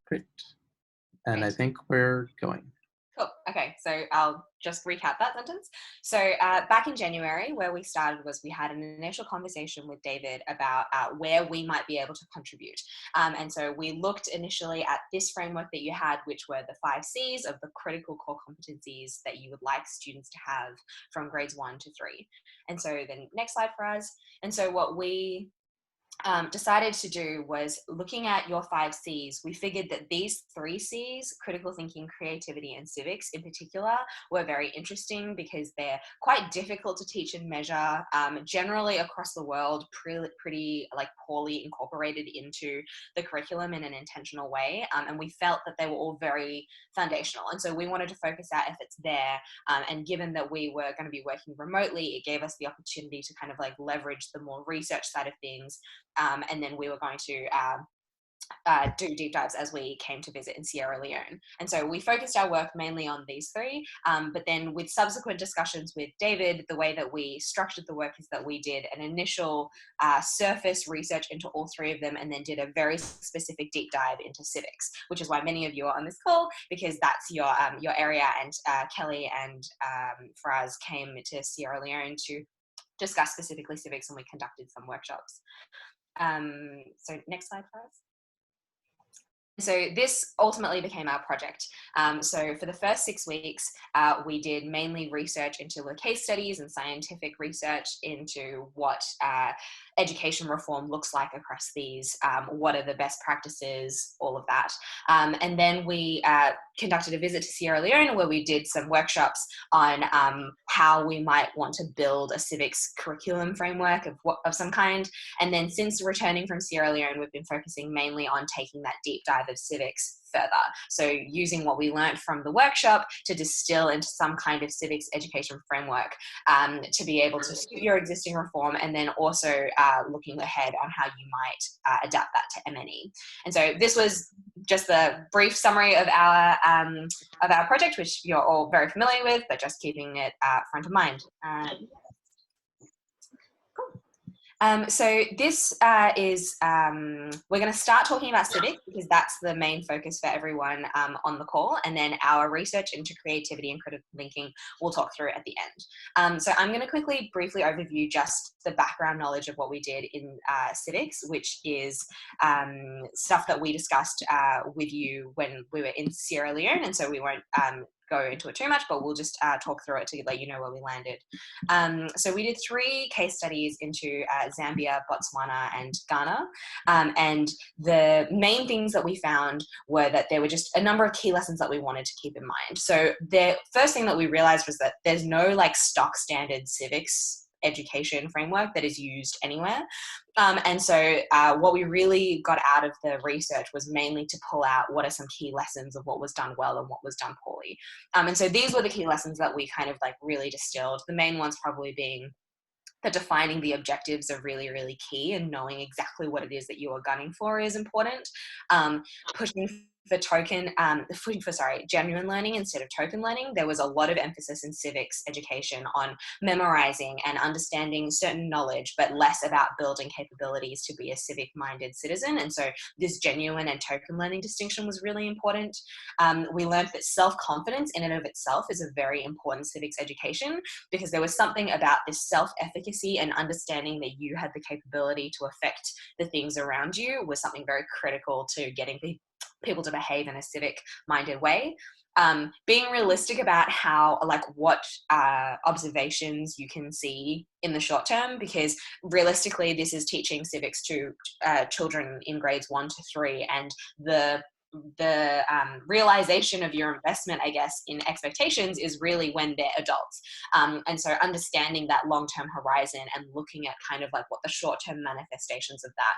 Great. And I Great. think we're going. Cool. Okay, so I'll just recap that sentence. So back in January, where we started was we had an initial conversation with David about where we might be able to contribute. And so we looked initially at this framework that you had, which were the 5 Cs of the critical core competencies that you would like students to have from grades 1 to 3. And so then next slide for us. And so what we decided to do was looking at your 5 Cs, we figured that these 3 Cs, critical thinking, creativity, and civics in particular, were very interesting because they're quite difficult to teach and measure, generally across the world, pretty like poorly incorporated into the curriculum in an intentional way. And we felt that they were all very foundational. And so we wanted to focus our efforts there. And given that we were going to be working remotely, it gave us the opportunity to kind of like leverage the more research side of things. And then we were going to do deep dives as we came to visit in Sierra Leone. And so we focused our work mainly on these 3, but then with subsequent discussions with David, the way that we structured the work is that we did an initial surface research into all 3 of them, and then did a very specific deep dive into civics, which is why many of you are on this call, because that's your area. And Kelly and Faraz came to Sierra Leone to discuss specifically civics, and we conducted some workshops. So next slide for us. So this ultimately became our project. So for the first 6 weeks, we did mainly research into the case studies and scientific research into what education reform looks like across these, what are the best practices, all of that. And then we conducted a visit to Sierra Leone where we did some workshops on how we might want to build a civics curriculum framework of some kind. And then since returning from Sierra Leone, we've been focusing mainly on taking that deep dive of civics further. So using what we learned from the workshop to distill into some kind of civics education framework to be able to suit your existing reform, and then also looking ahead on how you might adapt that to MNE. And so this was just the brief summary of our project, which you're all very familiar with, but just keeping it front of mind. So this is, we're going to start talking about civics because that's the main focus for everyone on the call, and then our research into creativity and critical thinking we'll talk through at the end. So I'm going to quickly, briefly overview just the background knowledge of what we did in civics, which is stuff that we discussed with you when we were in Sierra Leone, and so we won't go into it too much, but we'll just talk through it to let you know where we landed. So we did 3 case studies into Zambia, Botswana, and Ghana. And the main things that we found were that there were just a number of key lessons that we wanted to keep in mind. So the first thing that we realized was that there's no like stock standard civics education framework that is used anywhere. And so what we really got out of the research was mainly to pull out what are some key lessons of what was done well and what was done poorly. And so these were the key lessons that we kind of like really distilled. The main ones probably being that defining the objectives are really, really key, and knowing exactly what it is that you are gunning for is important. Pushing for genuine learning instead of token learning. There was a lot of emphasis in civics education on memorizing and understanding certain knowledge, but less about building capabilities to be a civic-minded citizen. And so this genuine and token learning distinction was really important. We learned that self-confidence in and of itself is a very important civics education, because there was something about this self-efficacy and understanding that you had the capability to affect the things around you was something very critical to getting people to behave in a civic-minded way. Being realistic about what observations you can see in the short term, because realistically this is teaching civics to children in grades 1 to 3, and the realization of your investment, I guess, in expectations is really when they're adults. And so understanding that long-term horizon and looking at kind of like what the short-term manifestations of that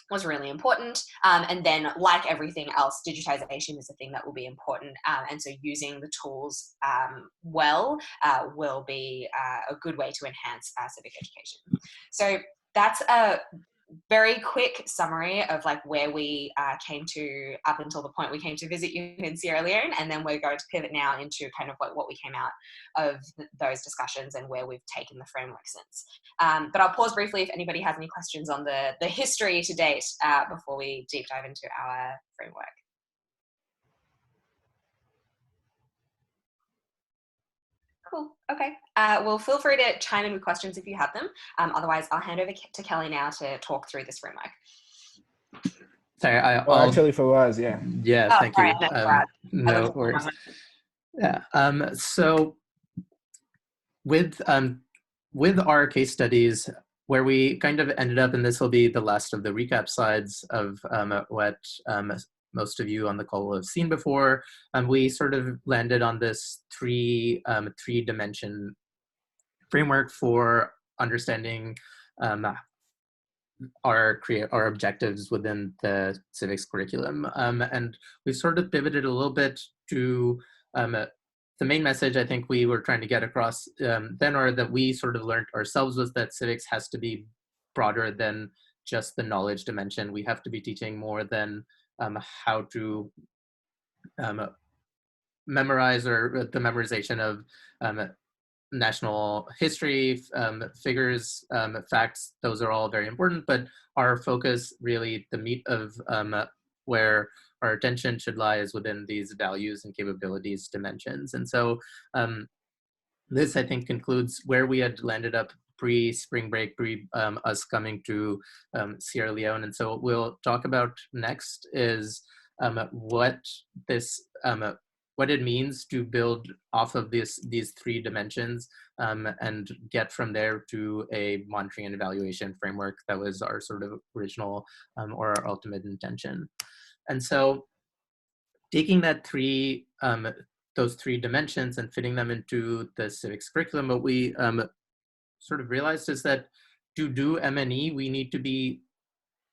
was really important. And then, like everything else, digitization is a thing that will be important. And so using the tools well will be a good way to enhance civic education. So that's a very quick summary of like where we came to up until the point we came to visit you in Sierra Leone, and then we're going to pivot now into kind of like what we came out of those discussions and where we've taken the framework since. But I'll pause briefly if anybody has any questions on the history to date before we deep dive into our framework. Cool. Okay. Well, feel free to chime in with questions if you have them. Otherwise, I'll hand over to Kelly now to talk through this framework. Sorry, Well, I'll, actually, for us, yeah. yeah, Oh, thank sorry, you. I meant Brad. I No looked at worries. the Yeah. So with our case studies, where we kind of ended up, and this will be the last of the recap slides of what most of you on the call will have seen before, we sort of landed on this three-dimension framework for understanding our objectives within the civics curriculum. And we sort of pivoted a little bit to the main message I think we were trying to get across then, or that we sort of learned ourselves, was that civics has to be broader than just the knowledge dimension. We have to be teaching more than how to memorize, or the memorization of national history, figures, facts. Those are all very important, but our focus, really the meat of where our attention should lie, is within these values and capabilities dimensions. And so this, I think, concludes where we had landed up pre-spring break, us coming to Sierra Leone. And so what we'll talk about next is what this what it means to build off of these three dimensions, and get from there to a monitoring and evaluation framework that was our sort of original or our ultimate intention. And so taking those three dimensions and fitting them into the civics curriculum, what we sort of realized is that to do M&E, we need to be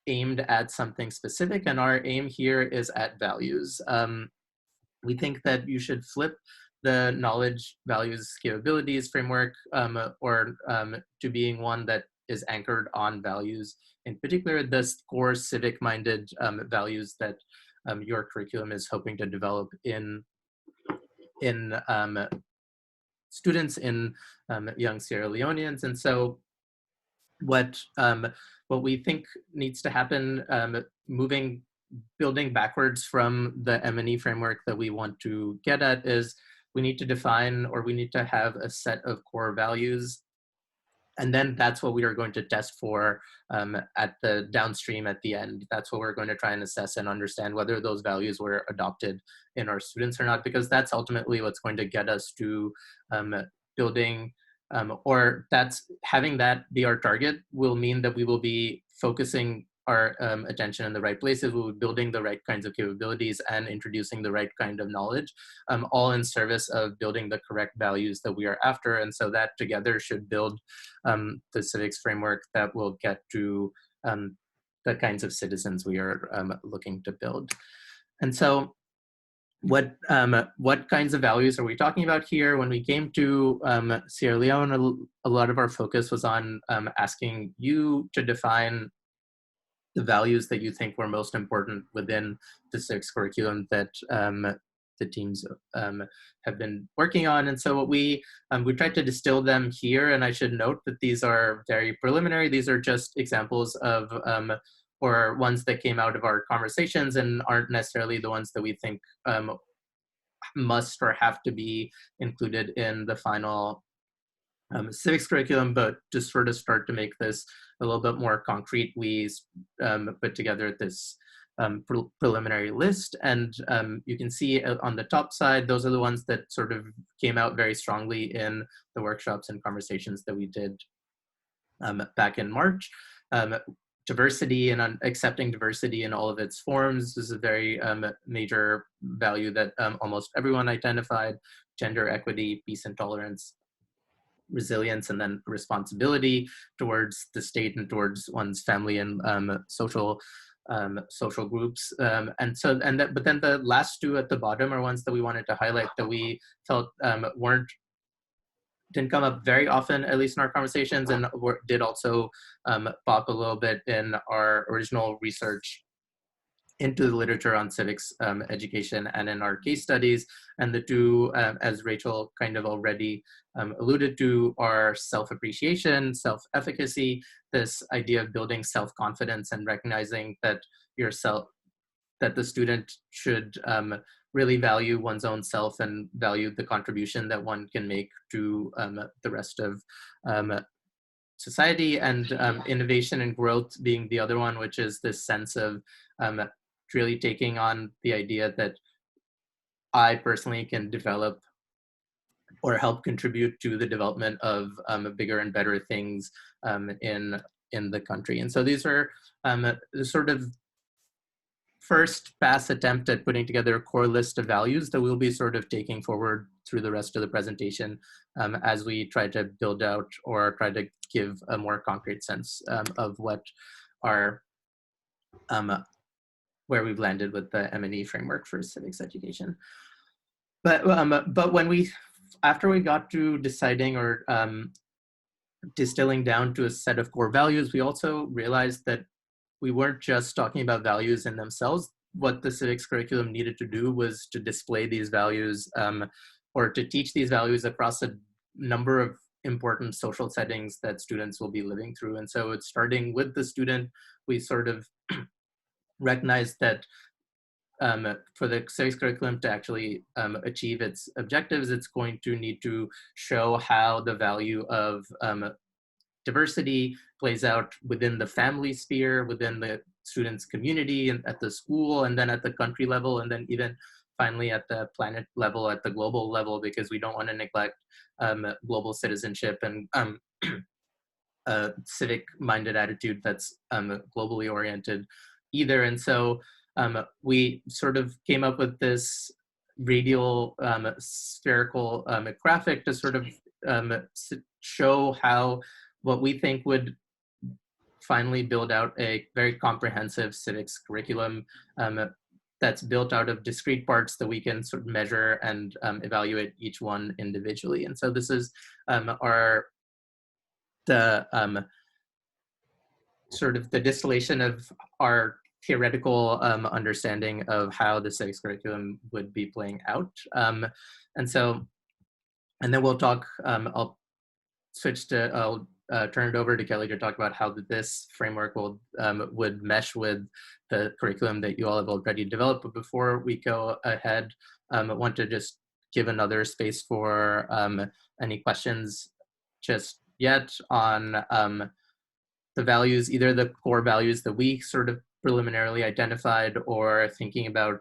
aimed at something specific, and our aim here is at values. We think that you should flip the knowledge, values, capabilities framework to being one that is anchored on values, in particular the core civic-minded values that your curriculum is hoping to develop in students, in young Sierra Leoneans. And so what we think needs to happen, building backwards from the M&E framework that we want to get at, is we need to define, or we need to have a set of core values. And then that's what we are going to test for at the downstream at the end. That's what we're going to try and assess and understand whether those values were adopted in our students or not, because that's ultimately what's going to get us to building, or that's having that be our target will mean that we will be focusing our attention in the right places. We'll be building the right kinds of capabilities and introducing the right kind of knowledge, all in service of building the correct values that we are after. And so that together should build the civics framework that will get to the kinds of citizens we are looking to build. And so what kinds of values are we talking about here? When we came to Sierra Leone, a lot of our focus was on asking you to define the values that you think were most important within the civics curriculum that the teams have been working on. And so what we tried to distill them here, and I should note that these are very preliminary. These are just examples of or ones that came out of our conversations, and aren't necessarily the ones that we think must or have to be included in the final civics curriculum. But to sort of start to make this a little bit more concrete, we put together this preliminary list. And you can see on the top side, those are the ones that sort of came out very strongly in the workshops and conversations that we did back in March. Diversity and accepting diversity in all of its forms is a very major value that almost everyone identified. Gender equity, peace and tolerance, resilience, and then responsibility towards the state and towards one's family and social groups. But then the last two at the bottom are ones that we wanted to highlight that we felt didn't come up very often, at least in our conversations, and did also pop a little bit in our original research into the literature on civics education and in our case studies. And the two, as Rachel kind of already alluded to, are self-appreciation, self-efficacy, this idea of building self-confidence and recognizing that that the student should really value one's own self and value the contribution that one can make to the rest of society, and innovation and growth being the other one, which is this sense of really taking on the idea that I personally can develop or help contribute to the development of bigger and better things in the country. And so these are the sort of first pass attempt at putting together a core list of values that we'll be sort of taking forward through the rest of the presentation as we try to build out or try to give a more concrete sense of what our where we've landed with the M&E framework for civics education. But after we got to deciding or distilling down to a set of core values, we also realized that we weren't just talking about values in themselves. What the civics curriculum needed to do was to display these values or to teach these values across a number of important social settings that students will be living through. And so it's starting with the student. We sort of recognize that for the civics curriculum to actually achieve its objectives, it's going to need to show how the value of diversity plays out within the family sphere, within the students' community, and at the school, and then at the country level, and then even finally at the planet level, at the global level, because we don't want to neglect global citizenship and a civic-minded attitude that's globally oriented either. And so we sort of came up with this radial spherical graphic to sort of show how what we think would finally build out a very comprehensive civics curriculum that's built out of discrete parts that we can sort of measure and evaluate each one individually. And so this is sort of the distillation of our theoretical understanding of how the civics curriculum would be playing out. And then we'll talk, I'll turn it over to Kelly to talk about how this framework would mesh with the curriculum that you all have already developed. But before we go ahead, I want to just give another space for any questions just yet on the values, either the core values that we sort of preliminarily identified, or thinking about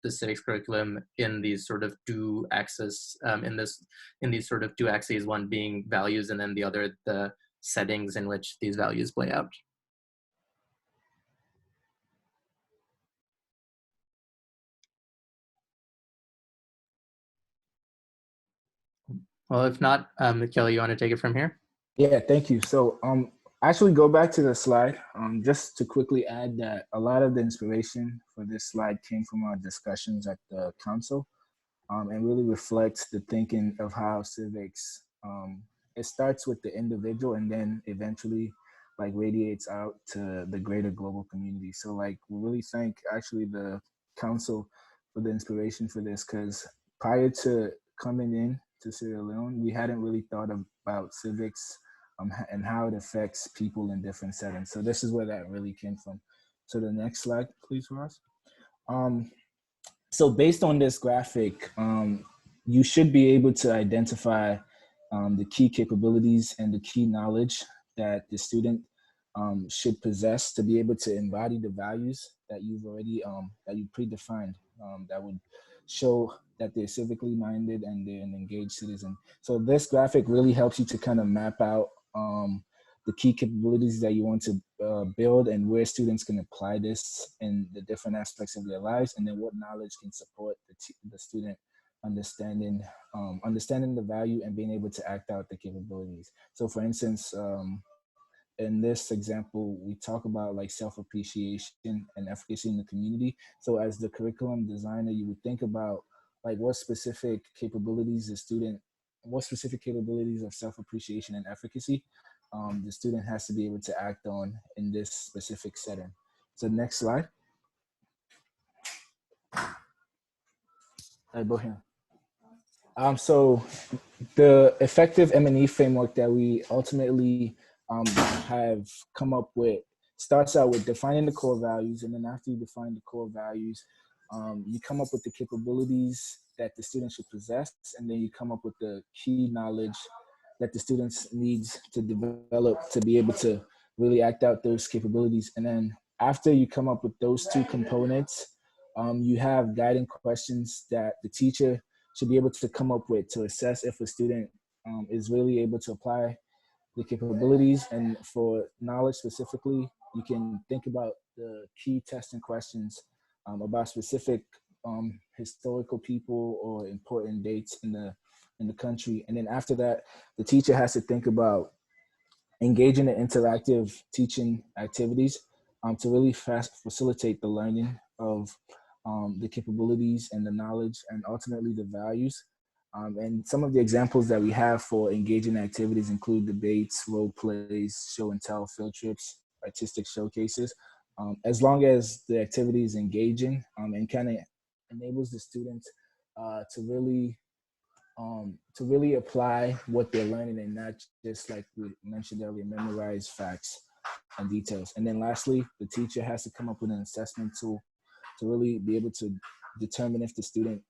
the civics curriculum in these sort of two axes, in these sort of two axes, one being values and then the other the settings in which these values play out. Well, if not, Kelly, you want to take it from here? Yeah, thank you. So actually go back to the slide, just to quickly add that a lot of the inspiration for this slide came from our discussions at the council, and really reflects the thinking of how civics, it starts with the individual and then eventually like radiates out to the greater global community. So like we really thank actually the council for the inspiration for this, because prior to coming in to Sierra Leone, we hadn't really thought about civics and how it affects people in different settings. So this is where that really came from. So the next slide, please, Ross. So based on this graphic, you should be able to identify the key capabilities and the key knowledge that the student should possess to be able to embody the values that you've already, that you predefined, that would show that they're civically minded and they're an engaged citizen. So this graphic really helps you to kind of map out the key capabilities that you want to build and where students can apply this in the different aspects of their lives, and then what knowledge can support the student understanding the value and being able to act out the capabilities. So for instance, in this example, we talk about like self-appreciation and efficacy in the community. So as the curriculum designer, you would think about like what specific capabilities of self-appreciation and efficacy the student has to be able to act on in this specific setting. So next slide. So the effective M&E framework that we ultimately have come up with starts out with defining the core values, and then after you define the core values, You come up with the capabilities that the student should possess, and then you come up with the key knowledge that the students needs to develop to be able to really act out those capabilities. And then after you come up with those two components, you have guiding questions that the teacher should be able to come up with to assess if a student is really able to apply the capabilities. And for knowledge specifically, you can think about the key testing questions about specific historical people or important dates in the country. And then after that, the teacher has to think about engaging in interactive teaching activities to really facilitate the learning of the capabilities and the knowledge and ultimately the values. And some of the examples that we have for engaging activities include debates, role plays, show and tell, field trips, artistic showcases. As long as the activity is engaging and kind of enables the students to really apply what they're learning and not just, like we mentioned earlier, memorize facts and details. And then lastly, the teacher has to come up with an assessment tool to really be able to determine if the student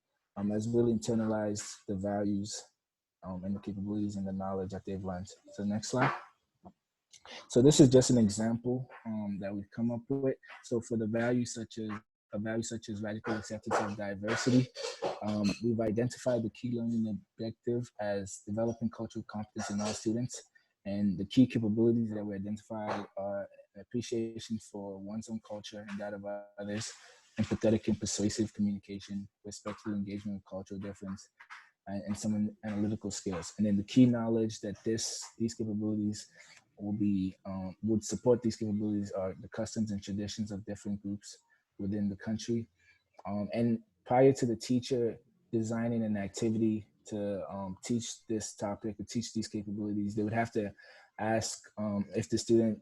has really internalized the values and the capabilities and the knowledge that they've learned. So next slide. So this is just an example that we've come up with. So for the values such as a value such as radical acceptance of diversity, we've identified the key learning objective as developing cultural competence in all students. And the key capabilities that we identified are appreciation for one's own culture and that of others, empathetic and persuasive communication, respectful engagement with cultural difference, and some analytical skills. And then the key knowledge that these capabilities would support these capabilities are the customs and traditions of different groups within the country. And prior to the teacher designing an activity to teach this topic or teach these capabilities, they would have to ask if the student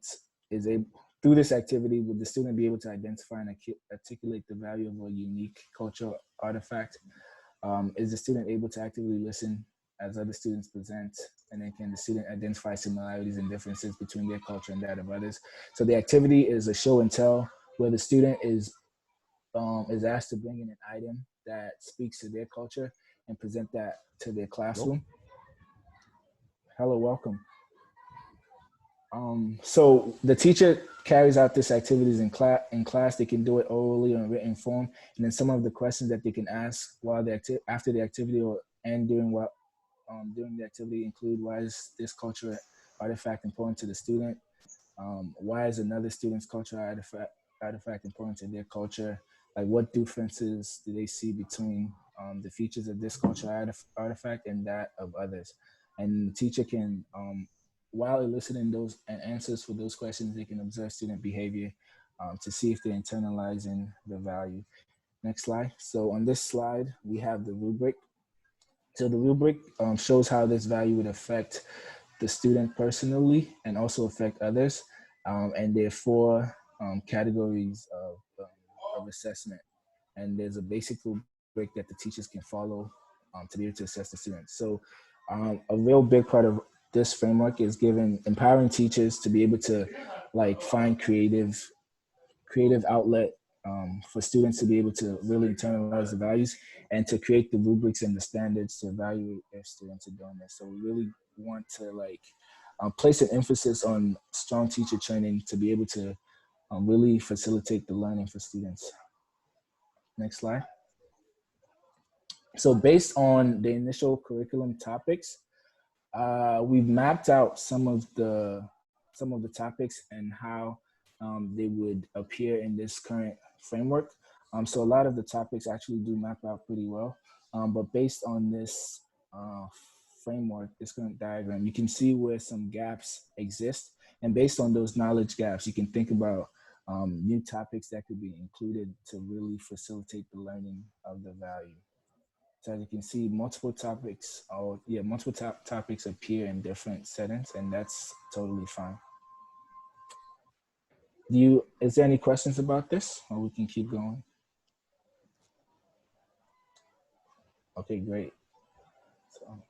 is able, through this activity, would the student be able to identify and articulate the value of a unique cultural artifact? Is the student able to actively listen as other students present? And then can the student identify similarities and differences between their culture and that of others? So the activity is a show and tell where the student is asked to bring in an item that speaks to their culture and present that to their classroom. Hello, welcome. So the teacher carries out this activities in class. They can do it orally or in written form. And then some of the questions that they can ask while after the activity and during the activity include: why is this cultural artifact important to the student? Why is another student's cultural artifact important to their culture? Like, what differences do they see between the features of this cultural artifact and that of others? And the teacher can, while eliciting those and answers for those questions, they can observe student behavior to see if they're internalizing the value. Next slide. So on this slide, we have the rubric. So the rubric shows how this value would affect the student personally and also affect others. And there are four categories of assessment. And there's a basic rubric that the teachers can follow to be able to assess the students. So a real big part of this framework is empowering teachers to be able to find creative outlet for students to be able to really internalize the values and to create the rubrics and the standards to evaluate if students are doing this. So we really want to place an emphasis on strong teacher training to be able to really facilitate the learning for students. Next slide. So based on the initial curriculum topics, we've mapped out some of the topics and how they would appear in this current framework. So a lot of the topics actually do map out pretty well. But based on this framework, this current diagram, you can see where some gaps exist. And based on those knowledge gaps, you can think about new topics that could be included to really facilitate the learning of the value. So as you can see, multiple topics appear in different settings, and that's totally fine. Is there any questions about this, or we can keep going? Okay, great. So.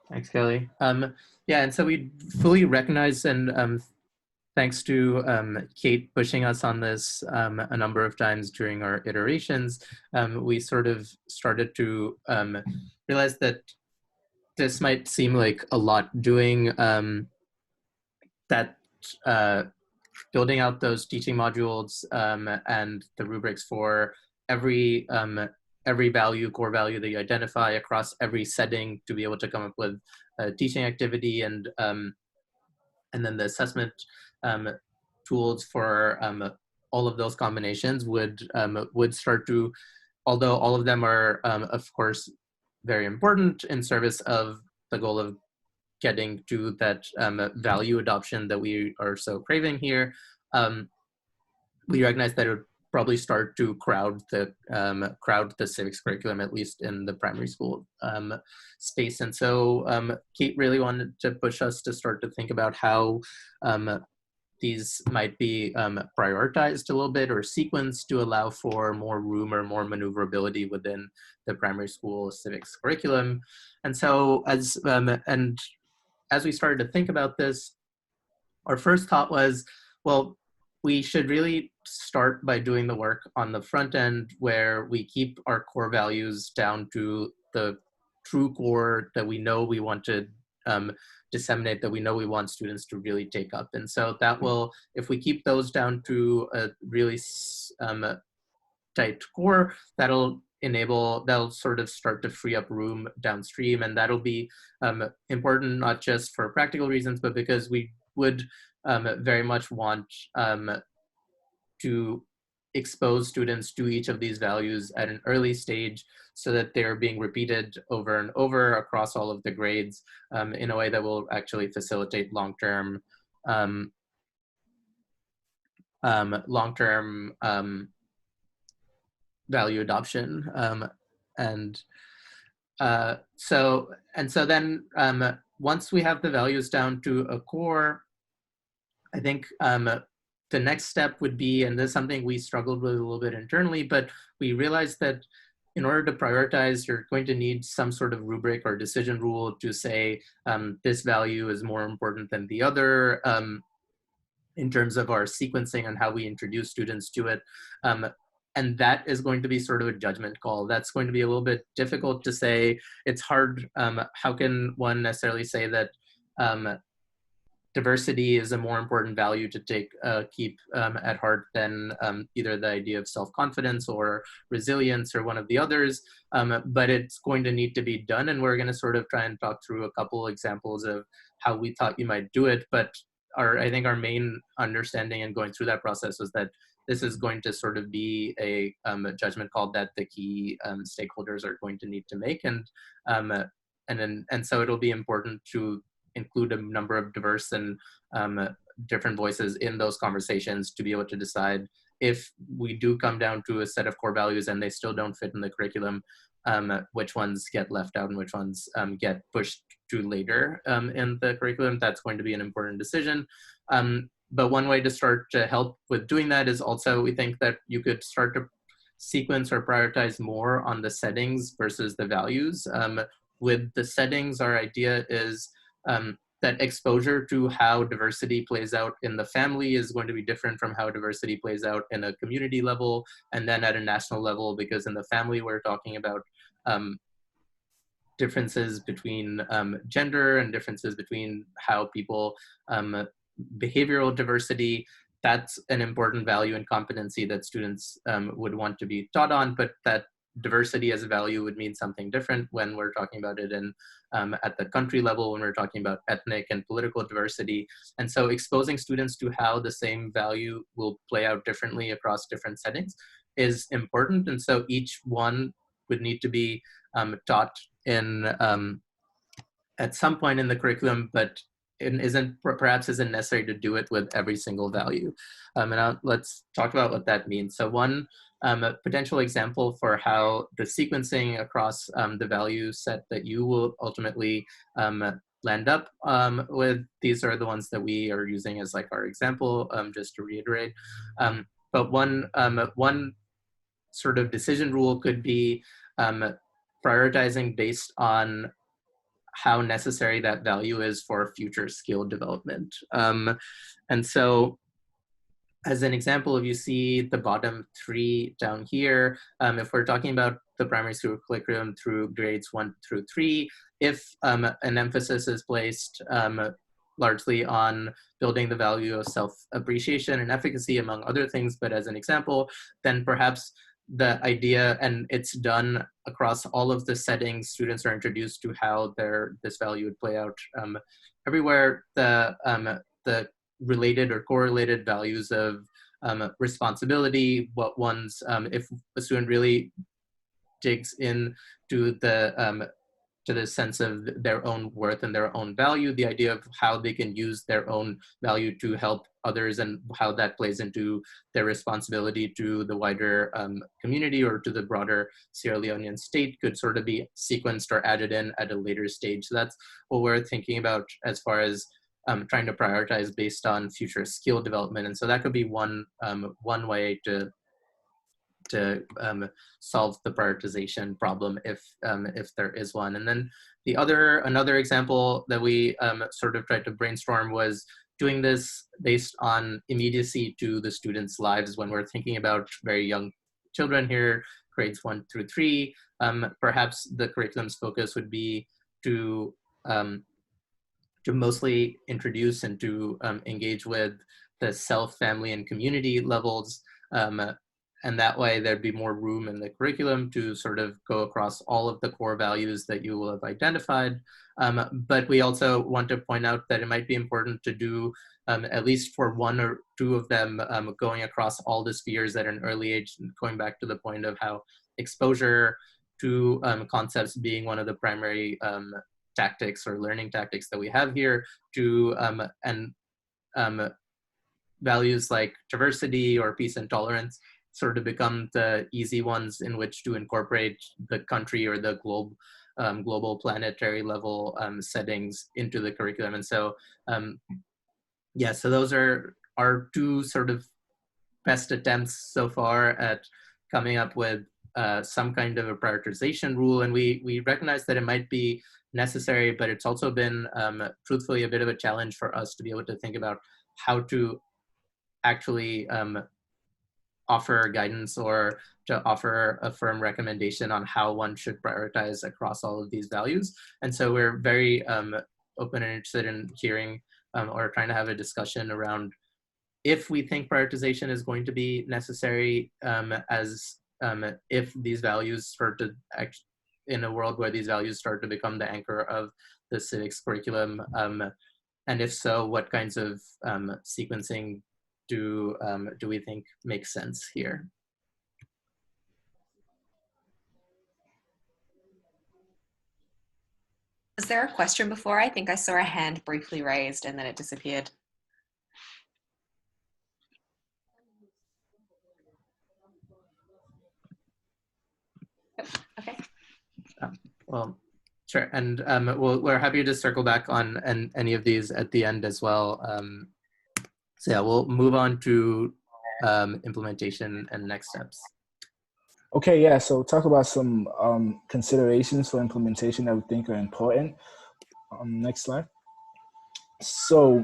Thanks, Kelly. Yeah, and so we fully recognize and thanks to Kate pushing us on this a number of times during our iterations, we sort of started to realize that this might seem like a lot doing that building out those teaching modules and the rubrics for every value, core value that you identify across every setting to be able to come up with a teaching activity, and then the assessment tools for all of those combinations would start to, although all of them are of course very important in service of the goal of getting to that value adoption that we are so craving here, we recognize that it would probably start to crowd the civics curriculum, at least in the primary school space. And so Kate really wanted to push us to start to think about how these might be prioritized a little bit or sequenced to allow for more room or more maneuverability within the primary school civics curriculum. And so as we started to think about this, our first thought was, well, we should really start by doing the work on the front end where we keep our core values down to the true core that we know we want to disseminate, that we know we want students to really take up. And so that will, if we keep those down to a really tight core, that'll sort of start to free up room downstream. And that'll be important, not just for practical reasons, but because we would very much want to expose students to each of these values at an early stage so that they're being repeated over and over across all of the grades in a way that will actually facilitate long-term value adoption. So then once we have the values down to a core, I think the next step would be, and this is something we struggled with a little bit internally, but we realized that in order to prioritize, you're going to need some sort of rubric or decision rule to say this value is more important than the other in terms of our sequencing and how we introduce students to it. And that is going to be sort of a judgment call. That's going to be a little bit difficult to say. It's hard. How can one necessarily say that diversity is a more important value to keep at heart than either the idea of self-confidence or resilience or one of the others, but it's going to need to be done. And we're going to sort of try and talk through a couple examples of how we thought you might do it. But I think our main understanding in going through that process was that this is going to sort of be a judgment call that the key stakeholders are going to need to make. And so it'll be important to include a number of diverse and different voices in those conversations to be able to decide if we do come down to a set of core values and they still don't fit in the curriculum, which ones get left out and which ones get pushed to later in the curriculum. That's going to be an important decision. But one way to start to help with doing that is also, we think that you could start to sequence or prioritize more on the settings versus the values. With the settings, our idea is that exposure to how diversity plays out in the family is going to be different from how diversity plays out in a community level and then at a national level, because in the family we're talking about differences between gender and differences between how people, behavioral diversity. That's an important value and competency that students would want to be taught on, but that diversity as a value would mean something different when we're talking about it in at the country level, when we're talking about ethnic and political diversity. And so exposing students to how the same value will play out differently across different settings is important. And so each one would need to be taught in at some point in the curriculum, but it perhaps isn't necessary to do it with every single value. Let's talk about what that means. So one potential example for how the sequencing across the value set that you will ultimately land up with, these are the ones that we are using as like our example, just to reiterate. But one sort of decision rule could be prioritizing based on how necessary that value is for future skill development. And so as an example, if you see the bottom three down here, if we're talking about the primary school curriculum through grades 1 through 3, if an emphasis is placed largely on building the value of self-appreciation and efficacy, among other things, but as an example, then perhaps the idea, and it's done across all of the settings, students are introduced to how this value would play out everywhere. The related or correlated values of responsibility, what one's, if a student really digs in to the sense of their own worth and their own value, the idea of how they can use their own value to help others and how that plays into their responsibility to the wider community or to the broader Sierra Leonean state could sort of be sequenced or added in at a later stage. So that's what we're thinking about as far as trying to prioritize based on future skill development. And so that could be one way to solve the prioritization problem if there is one. And then another example that we sort of tried to brainstorm was doing this based on immediacy to the students' lives when we're thinking about very young children here, grades 1 through 3. Perhaps the curriculum's focus would be to mostly introduce and to engage with the self, family, and community levels. And that way there'd be more room in the curriculum to sort of go across all of the core values that you will have identified. But we also want to point out that it might be important to do at least for one or two of them going across all the spheres at an early age, going back to the point of how exposure to concepts being one of the primary tactics or learning tactics that we have here, to values like diversity or peace and tolerance sort of become the easy ones in which to incorporate the country or the global planetary level settings into the curriculum. And so, yeah, so those are our two sort of best attempts so far at coming up with some kind of a prioritization rule. And we recognize that it might be necessary, but it's also been truthfully a bit of a challenge for us to be able to think about how to actually offer guidance or to offer a firm recommendation on how one should prioritize across all of these values. And so we're very open and interested in hearing or trying to have a discussion around if we think prioritization is going to be necessary if these values start to act in a world where these values start to become the anchor of the civics curriculum. And if so, what kinds of sequencing do we think makes sense here? Was there a question before? I think I saw a hand briefly raised and then it disappeared. Okay. Well, sure. And we're happy to circle back on any of these at the end as well. So yeah, we'll move on to implementation and next steps. Okay, yeah, so talk about some considerations for implementation that we think are important. Next slide. So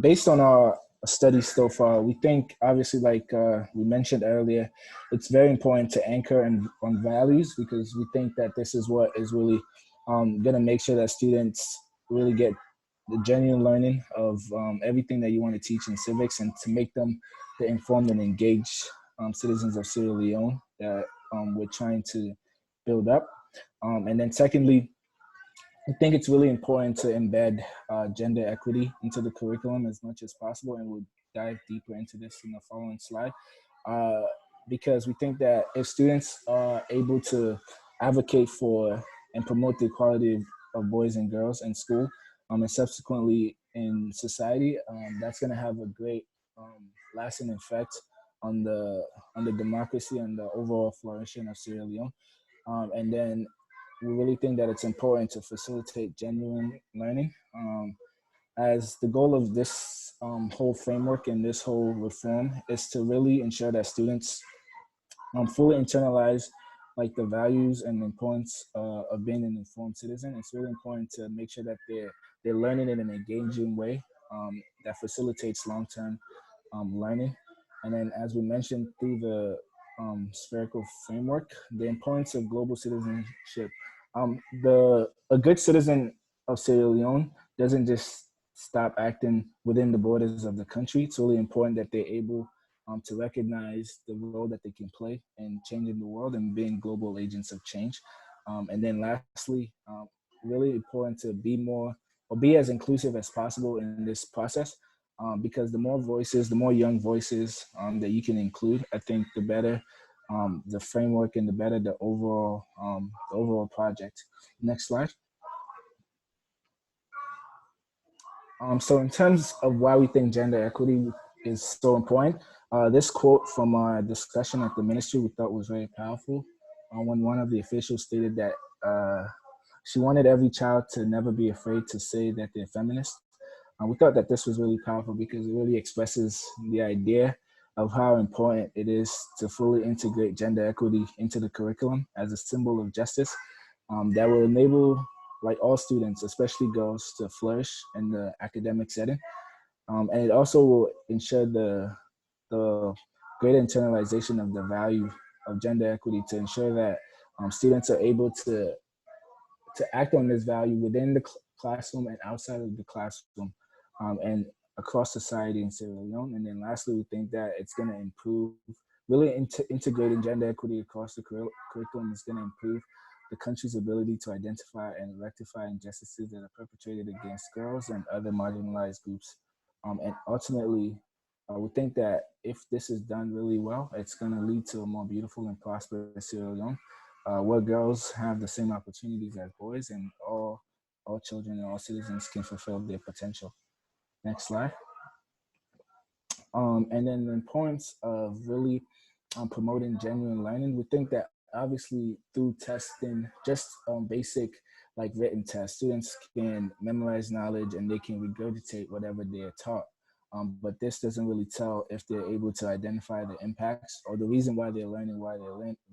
based on our studies so far, we think obviously, like we mentioned earlier, it's very important to anchor on values, because we think that this is what is really going to make sure that students really get the genuine learning of everything that you want to teach in civics, and to make them the informed and engaged citizens of Sierra Leone that we're trying to build up. And then secondly, I think it's really important to embed gender equity into the curriculum as much as possible, and we'll dive deeper into this in the following slide, because we think that if students are able to advocate for and promote the equality of boys and girls in school, and subsequently in society, that's going to have a great lasting effect on the democracy and the overall flourishing of Sierra Leone. And then we really think that it's important to facilitate genuine learning, as the goal of this whole framework and this whole reform is to really ensure that students fully internalize like the values and the importance of being an informed citizen. It's really important to make sure that they're learning in an engaging way that facilitates long-term learning. And then, as we mentioned, through the spherical framework, the importance of global citizenship. A good citizen of Sierra Leone doesn't just stop acting within the borders of the country. It's really important that they're able to recognize the role that they can play in changing the world and being global agents of change. And then lastly, really important to be more or be as inclusive as possible in this process, because the more voices, the more young voices that you can include, I think the better the framework and the better the overall project. Next slide. So in terms of why we think gender equity is so important, this quote from our discussion at the ministry we thought was very powerful. When one of the officials stated that she wanted every child to never be afraid to say that they're feminist. We thought that this was really powerful because it really expresses the idea of how important it is to fully integrate gender equity into the curriculum as a symbol of justice that will enable like all students, especially girls, to flourish in the academic setting. And it also will ensure the greater internalization of the value of gender equity to ensure that students are able to act on this value within the classroom and outside of the classroom, and across society in Sierra Leone. And then lastly, we think that it's going to improve, really integrating gender equity across the curriculum is going to improve the country's ability to identify and rectify injustices that are perpetrated against girls and other marginalized groups. And ultimately, we think that if this is done really well, it's going to lead to a more beautiful and prosperous Sierra Leone, where girls have the same opportunities as boys, and all children and all citizens can fulfill their potential. Next slide. And then the importance of really promoting genuine learning. We think that obviously through testing, just basic like written tests, students can memorize knowledge and they can regurgitate whatever they're taught. But this doesn't really tell if they're able to identify the impacts or the reason why they're learning,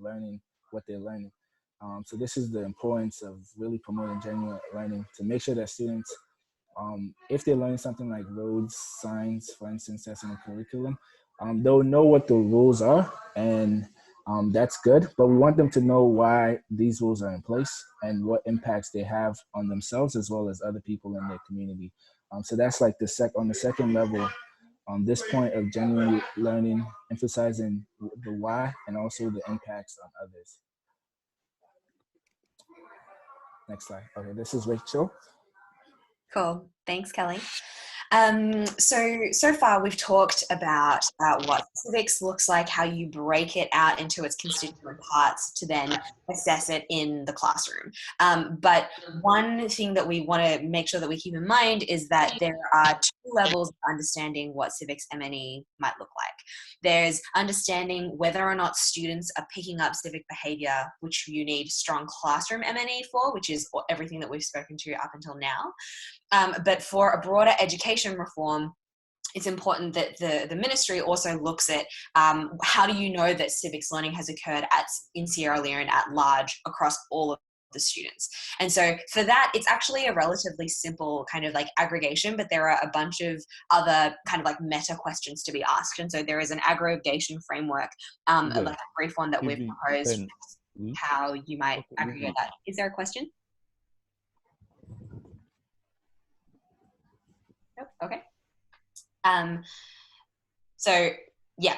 learning what they're learning. So this is the importance of really promoting genuine learning to make sure that students, if they're learning something like roads, signs, for instance, that's in the curriculum, they'll know what the rules are, and that's good. But we want them to know why these rules are in place and what impacts they have on themselves as well as other people in their community. So that's like on the second level, this point of genuine learning, emphasizing the why and also the impacts on others. Next slide. Okay, this is Rachel. Cool. Thanks, Kelly. So far we've talked about what civics looks like, how you break it out into its constituent parts to then assess it in the classroom. But one thing that we want to make sure that we keep in mind is that there are two levels of understanding what civics MNE might look like. There's understanding whether or not students are picking up civic behavior, which you need strong classroom MNE for, which is everything that we've spoken to up until now. But for a broader education reform, it's important that the ministry also looks at how do you know that civics learning has occurred in Sierra Leone at large across all of the students. And so for that, it's actually a relatively simple kind of like aggregation, but there are a bunch of other kind of like meta questions to be asked. And so there is an aggregation framework, like a brief one that we've proposed, how you might aggregate that. Is there a question? Nope. Okay.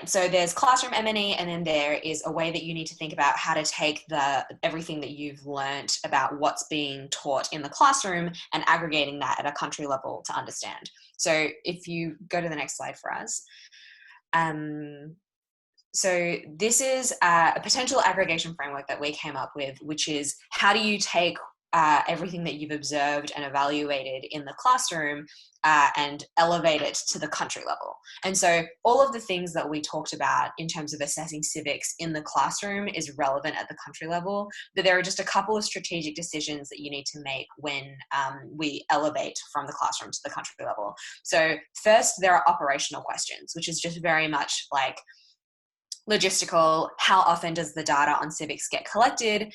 So there's classroom M&E, and then there is a way that you need to think about how to take everything that you've learned about what's being taught in the classroom and aggregating that at a country level to understand. So if you go to the next slide for us. So this is a potential aggregation framework that we came up with, which is how do you take everything that you've observed and evaluated in the classroom and elevate it to the country level. And so all of the things that we talked about in terms of assessing civics in the classroom is relevant at the country level, but there are just a couple of strategic decisions that you need to make when we elevate from the classroom to the country level. So first, there are operational questions, which is just very much like, logistical, how often does the data on civics get collected?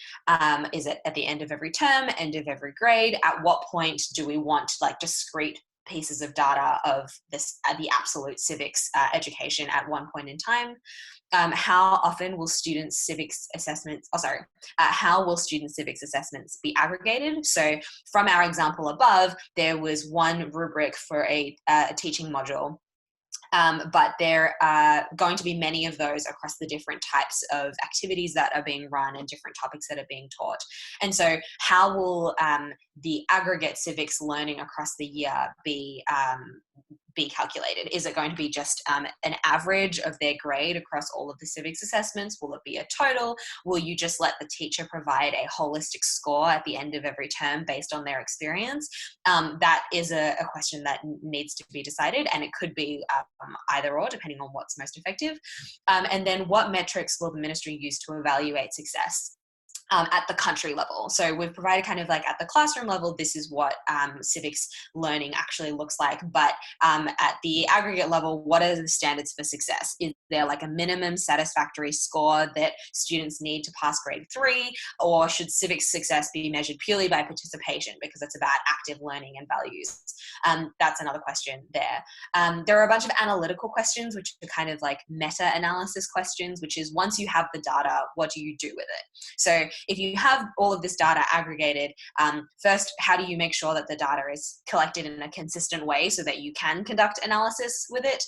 Is it at the end of every term, end of every grade? At what point do we want like discrete pieces of data of this, the absolute civics education at one point in time? How often will students' civics assessments, how will student civics assessments be aggregated? So from our example above, there was one rubric for a teaching module. But there are going to be many of those across the different types of activities that are being run and different topics that are being taught. And so how will the aggregate civics learning across the year be calculated? Is it going to be just an average of their grade across all of the civics assessments? Will it be a total? Will you just let the teacher provide a holistic score at the end of every term based on their experience? That is a question that needs to be decided, and it could be either or, depending on what's most effective. And then what metrics will the ministry use to evaluate success? At the country level. So we've provided kind of like at the classroom level, this is what civics learning actually looks like. But at the aggregate level, what are the standards for success? Is there like a minimum satisfactory score that students need to pass grade 3? Or should civics success be measured purely by participation because it's about active learning and values? That's another question there. There are a bunch of analytical questions, which are kind of like meta-analysis questions, which is once you have the data, what do you do with it? So if you have all of this data aggregated, first, how do you make sure that the data is collected in a consistent way so that you can conduct analysis with it?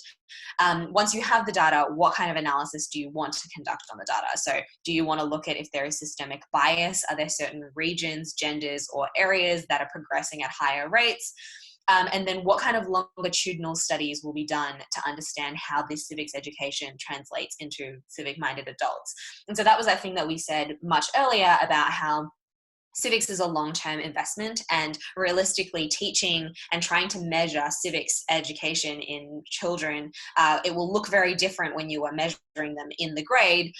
Once you have the data, what kind of analysis do you want to conduct on the data? So do you want to look at if there is systemic bias? Are there certain regions, genders, or areas that are progressing at higher rates? And then what kind of longitudinal studies will be done to understand how this civics education translates into civic-minded adults? And so that was that thing that we said much earlier about how civics is a long-term investment, and realistically teaching and trying to measure civics education in children, it will look very different when you are measuring them in the grade,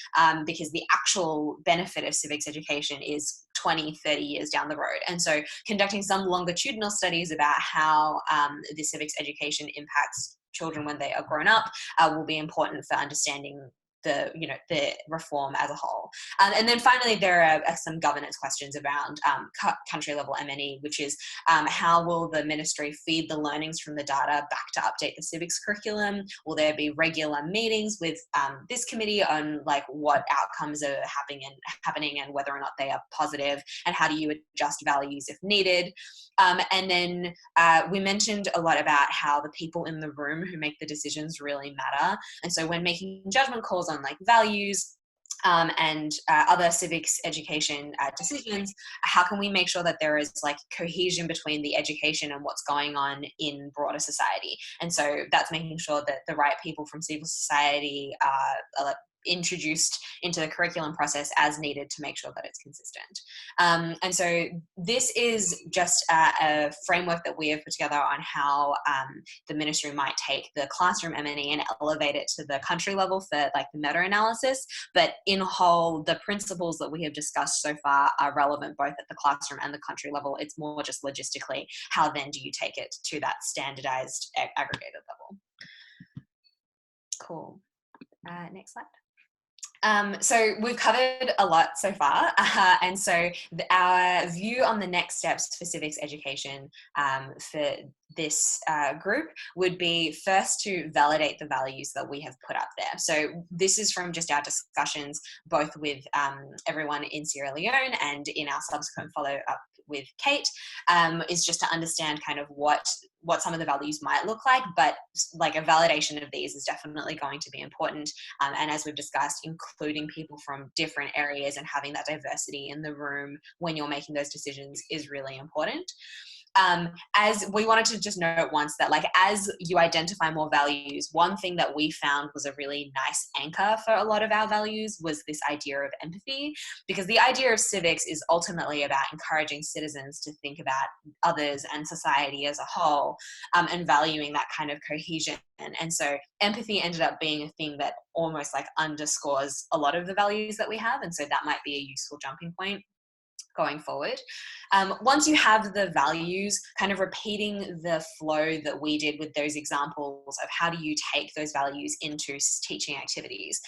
because the actual benefit of civics education is 20, 30 years down the road. And so conducting some longitudinal studies about how the civics education impacts children when they are grown up will be important for understanding the reform as a whole. And then finally, there are some governance questions around country level M&E, which is how will the ministry feed the learnings from the data back to update the civics curriculum? Will there be regular meetings with this committee on like what outcomes are happening and whether or not they are positive, and how do you adjust values if needed? And then we mentioned a lot about how the people in the room who make the decisions really matter. And so when making judgment calls on like values and other civics education decisions, how can we make sure that there is like cohesion between the education and what's going on in broader society? And so that's making sure that the right people from civil society are introduced into the curriculum process as needed to make sure that it's consistent. And so this is just a framework that we have put together on how the ministry might take the classroom M&E and elevate it to the country level for like the meta-analysis. But in whole, the principles that we have discussed so far are relevant both at the classroom and the country level. It's more just logistically, how then do you take it to that standardized aggregated level? Cool. Next slide. So we've covered a lot so far, and so our view on the next steps for civics education for this group would be first to validate the values that we have put up there. So this is from just our discussions both with everyone in Sierra Leone and in our subsequent follow-up with Kate, is just to understand kind of what some of the values might look like, but like a validation of these is definitely going to be important. And as we've discussed, including people from different areas and having that diversity in the room when you're making those decisions is really important. As we wanted to just note once that like as you identify more values, one thing that we found was a really nice anchor for a lot of our values was this idea of empathy, because the idea of civics is ultimately about encouraging citizens to think about others and society as a whole, and valuing that kind of cohesion. And so empathy ended up being a thing that almost like underscores a lot of the values that we have, and so that might be a useful jumping point. going forward. Once you have the values, kind of repeating the flow that we did with those examples of how do you take those values into teaching activities.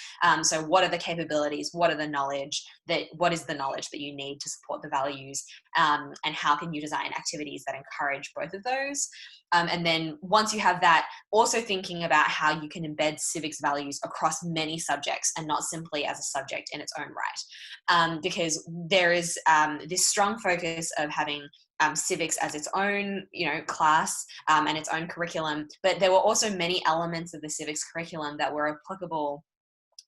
So what are the capabilities? What is the knowledge that you need to support the values? And how can you design activities that encourage both of those? And then once you have that, also thinking about how you can embed civics values across many subjects and not simply as a subject in its own right. Because there is this strong focus of having civics as its own, class and its own curriculum. But there were also many elements of the civics curriculum that were applicable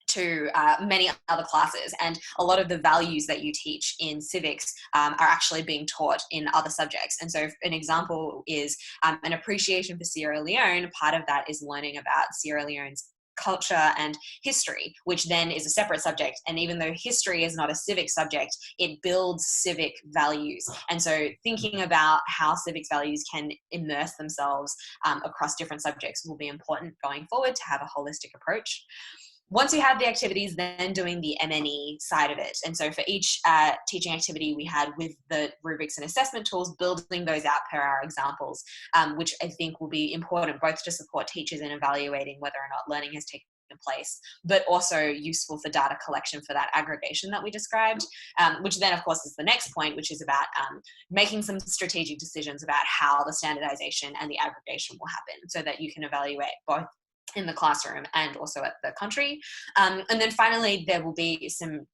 to many other classes, and a lot of the values that you teach in civics are actually being taught in other subjects. And so an example is an appreciation for Sierra Leone. Part of that is learning about Sierra Leone's culture and history, which then is a separate subject. And even though history is not a civic subject, it builds civic values. And so thinking about how civics values can immerse themselves across different subjects will be important going forward to have a holistic approach. Once you have the activities, then doing the MNE side of it. And so for each teaching activity we had with the rubrics and assessment tools, building those out per our examples, which I think will be important both to support teachers in evaluating whether or not learning has taken place, but also useful for data collection for that aggregation that we described, which then of course is the next point, which is about making some strategic decisions about how the standardization and the aggregation will happen so that you can evaluate both in the classroom and also at the country. And then finally, there will be some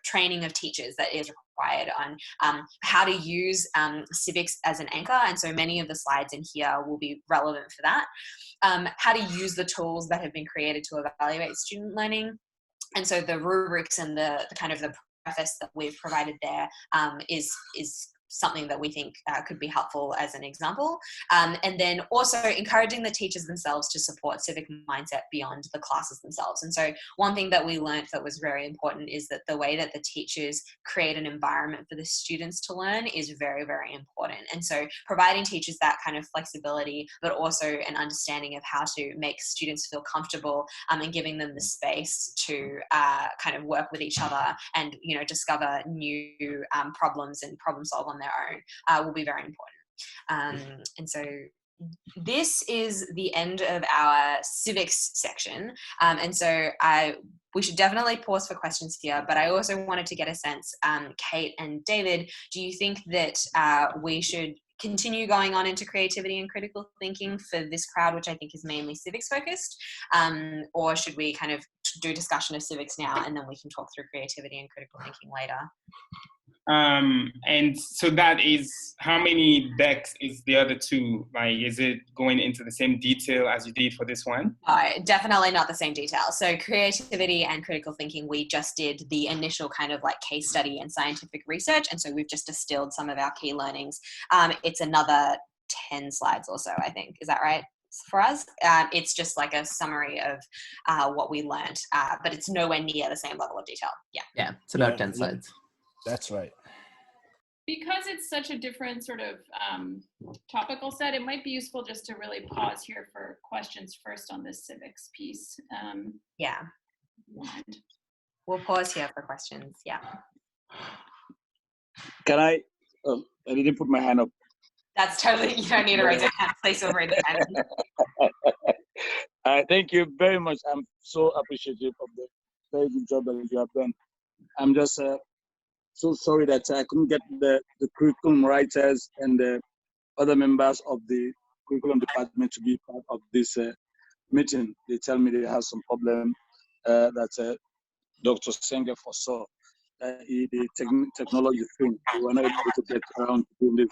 training of teachers that is required on how to use civics as an anchor. And so many of the slides in here will be relevant for that. How to use the tools that have been created to evaluate student learning. And so the rubrics and the kind of the preface that we've provided there is something that we think could be helpful as an example. And then also encouraging the teachers themselves to support civic mindset beyond the classes themselves. And so one thing that we learned that was very important is that the way that the teachers create an environment for the students to learn is very, very important. And so providing teachers that kind of flexibility, but also an understanding of how to make students feel comfortable and giving them the space to kind of work with each other and, discover new problems and problem solve on their own will be very important. And so this is the end of our civics section. And so we should definitely pause for questions here, but I also wanted to get a sense, Kate and David, do you think that we should continue going on into creativity and critical thinking for this crowd, which I think is mainly civics focused, or should we kind of do discussion of civics now and then we can talk through creativity and critical thinking later? And so that is, how many decks is the other two? Like, is it going into the same detail as you did for this one? Definitely not the same detail. So creativity and critical thinking, we just did the initial kind of like case study and scientific research. And so we've just distilled some of our key learnings. It's another 10 slides or so, I think. Is that right? For us, it's just like a summary of what we learned, but it's nowhere near the same level of detail. Yeah, it's about 10 slides. That's right. Because it's such a different sort of topical set, it might be useful just to really pause here for questions first on this civics piece. Yeah. We'll pause here for questions. Yeah. Can I didn't put my hand up. That's totally, you don't need to raise your hand. Please feel free to hand. Thank you very much. I'm so appreciative of the very good job that you have done. I'm just so sorry that I couldn't get the curriculum writers and the other members of the curriculum department to be part of this meeting. They tell me they have some problem that Dr. Senge foresaw. The technology thing, we were not able to get around to doing this.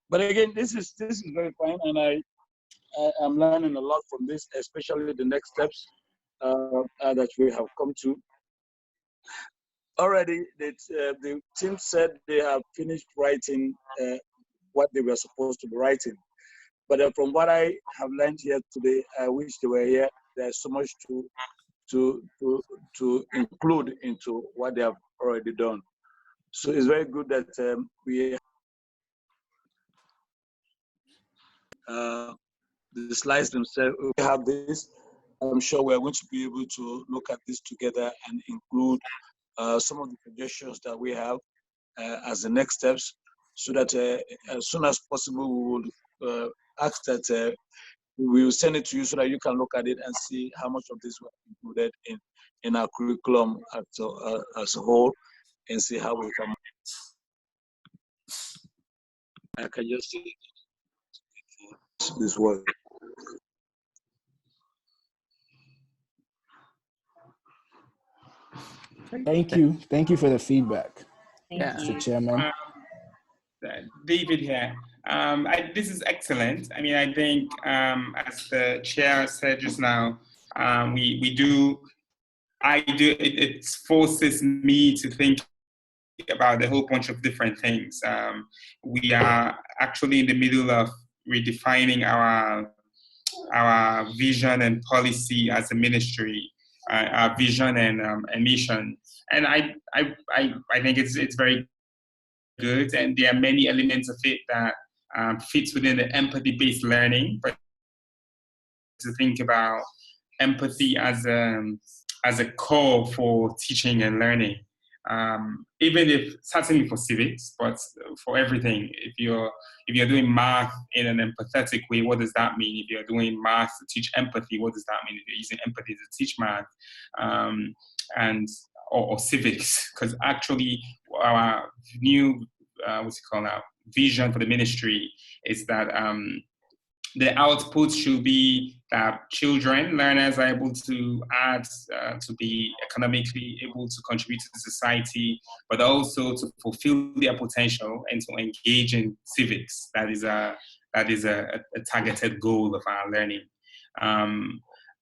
But again, this is very fine, and I'm learning a lot from this, especially the next steps that we have come to. Already, the team said they have finished writing what they were supposed to be writing. But from what I have learned here today, I wish they were here. There's so much to include into what they have already done. So it's very good that we the slides themselves, we have this. I'm sure we're going to be able to look at this together and include some of the suggestions that we have as the next steps, so that as soon as possible we will ask that we will send it to you so that you can look at it and see how much of this was included in our curriculum as a whole, and see how we can. I can just see this work. Thank you. Thank you for the feedback, Thank Mr. you. Chairman. David here. This is excellent. I mean, I think as the chair said just now, it forces me to think about a whole bunch of different things. We are actually in the middle of redefining our vision and policy as a ministry, our vision and mission. And I think it's very good, and there are many elements of it that fits within the empathy-based learning. But to think about empathy as a core for teaching and learning, even if certainly for civics, but for everything. If you're doing math in an empathetic way, what does that mean? If you're doing math to teach empathy, what does that mean? If you're using empathy to teach math, or civics, because actually our new vision for the ministry is that the output should be that learners are able to add, to be economically able to contribute to society, but also to fulfill their potential and to engage in civics. That is a targeted goal of our learning.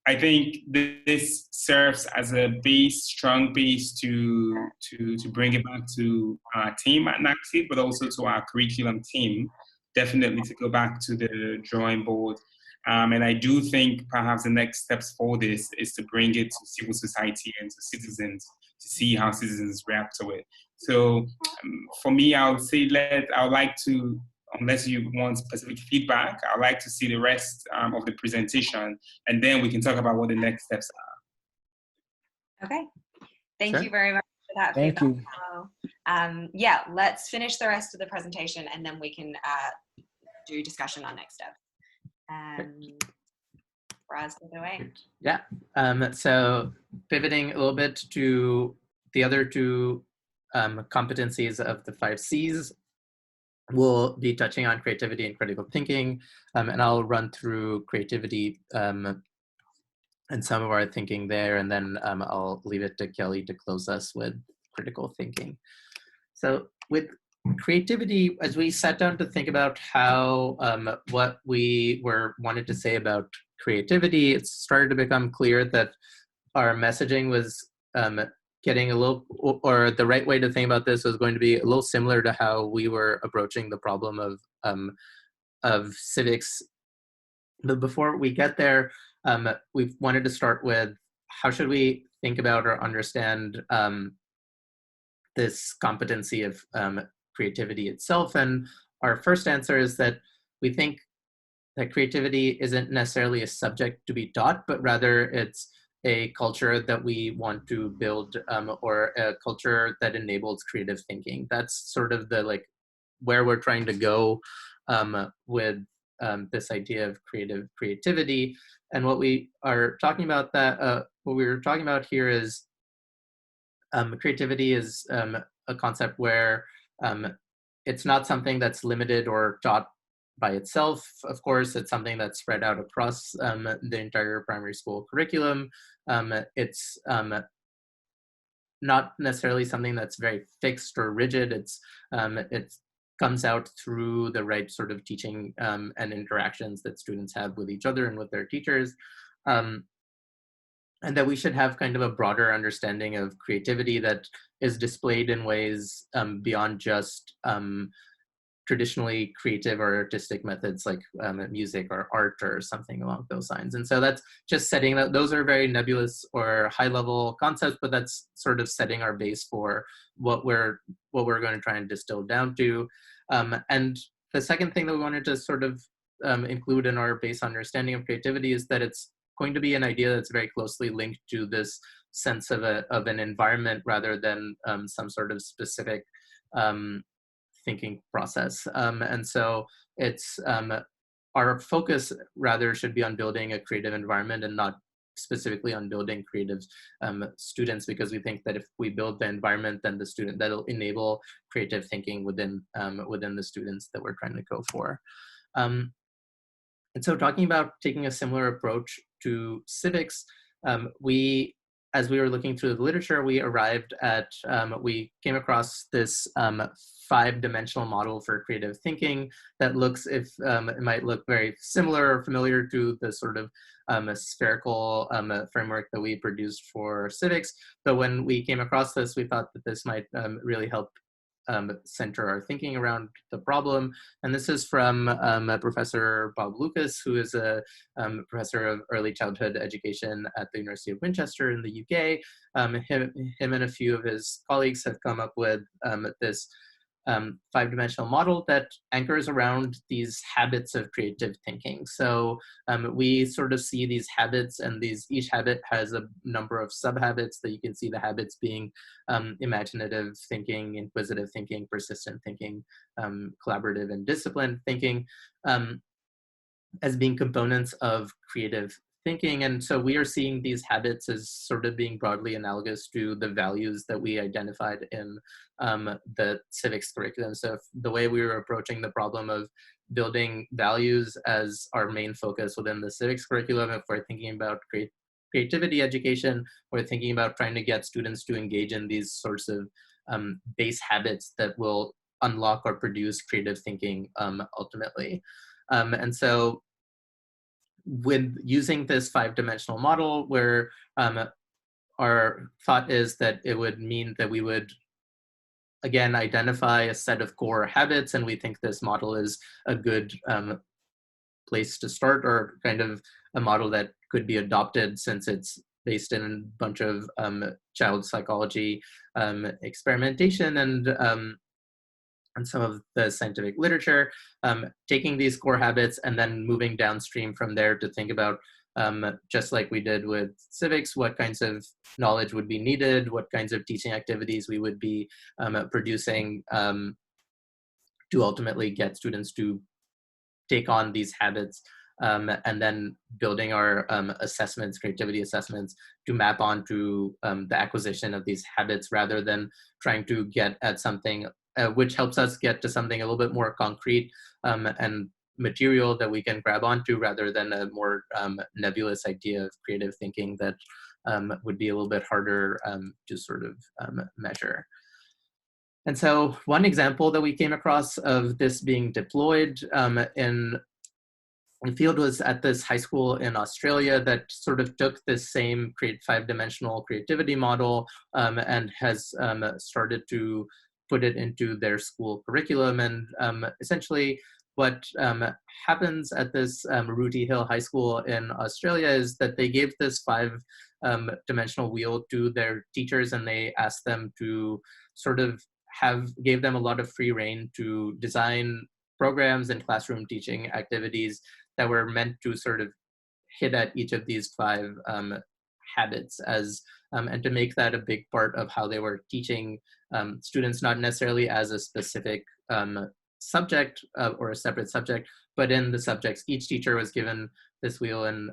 I think this serves as a strong base to bring it back to our team at NACSID, but also to our curriculum team, definitely to go back to the drawing board. And I do think perhaps the next steps for this is to bring it to civil society and to citizens to see how citizens react to it. So for me, I would say I would like to, unless you want specific feedback, I'd like to see the rest of the presentation, and then we can talk about what the next steps are. Okay. Thank you very much for that Thank feedback. you. Yeah, let's finish the rest of the presentation and then we can do discussion on next steps. Raz, take it away. Yeah. So pivoting a little bit to the other two competencies of the 5 C's, we'll be touching on creativity and critical thinking, and I'll run through creativity and some of our thinking there, and then I'll leave it to Kelly to close us with critical thinking. So with creativity, as we sat down to think about how what we wanted to say about creativity, it started to become clear that our messaging was getting a little, or the right way to think about this was going to be a little similar to how we were approaching the problem of civics. But before we get there, we wanted to start with how should we think about or understand this competency of creativity itself. And our first answer is that we think that creativity isn't necessarily a subject to be taught, but rather it's a culture that we want to build, or a culture that enables creative thinking. That's sort of the where we're trying to go with this idea of creativity. And what we are talking about what we were talking about here is creativity is a concept where it's not something that's limited or taught by itself. Of course, it's something that's spread out across the entire primary school curriculum. It's not necessarily something that's very fixed or rigid. It comes out through the right sort of teaching and interactions that students have with each other and with their teachers. And that we should have kind of a broader understanding of creativity that is displayed in ways beyond just traditionally creative or artistic methods like music or art or something along those lines. And so that's just setting that, those are very nebulous or high level concepts, but that's sort of setting our base for what we're going to try and distill down to. And the second thing that we wanted to sort of include in our base understanding of creativity is that it's going to be an idea that's very closely linked to this sense of an environment rather than some sort of specific thinking process. And so it's our focus rather should be on building a creative environment and not specifically on building creative students, because we think that if we build the environment, then the student, that'll enable creative thinking within within the students that we're trying to go for. And so talking about taking a similar approach to civics, as we were looking through the literature, we arrived at, we came across this 5-dimensional model for creative thinking that looks, it might look very similar or familiar to the sort of spherical framework that we produced for civics. But when we came across this, we thought that this might really help center our thinking around the problem. And this is from Professor Bob Lucas, who is a professor of early childhood education at the University of Winchester in the UK. Him and a few of his colleagues have come up with this 5-dimensional model that anchors around these habits of creative thinking. So we sort of see these habits, and each habit has a number of sub-habits that you can see, the habits being imaginative thinking, inquisitive thinking, persistent thinking, collaborative and disciplined thinking, as being components of creative thinking. And so we are seeing these habits as sort of being broadly analogous to the values that we identified in the civics curriculum. So the way we were approaching the problem of building values as our main focus within the civics curriculum, if we're thinking about creativity education, we're thinking about trying to get students to engage in these sorts of base habits that will unlock or produce creative thinking ultimately. And so with using this 5-dimensional model, where our thought is that it would mean that we would, again, identify a set of core habits, and we think this model is a good place to start, or kind of a model that could be adopted since it's based in a bunch of child psychology experimentation and some of the scientific literature, taking these core habits and then moving downstream from there to think about, just like we did with civics, what kinds of knowledge would be needed, what kinds of teaching activities we would be producing to ultimately get students to take on these habits, and then building our assessments, creativity assessments, to map onto the acquisition of these habits, rather than trying to get at something which helps us get to something a little bit more concrete and material that we can grab onto, rather than a more nebulous idea of creative thinking that would be a little bit harder to sort of measure. And so one example that we came across of this being deployed in the field was at this high school in Australia that sort of took this same 5-dimensional creativity model and has started to put it into their school curriculum. And essentially what happens at this Rooty Hill High School in Australia is that they gave this 5-dimensional wheel to their teachers, and they asked them to sort of gave them a lot of free rein to design programs and classroom teaching activities that were meant to sort of hit at each of these 5 habits as, and to make that a big part of how they were teaching students, not necessarily as a specific subject or a separate subject, but in the subjects. Each teacher was given this wheel and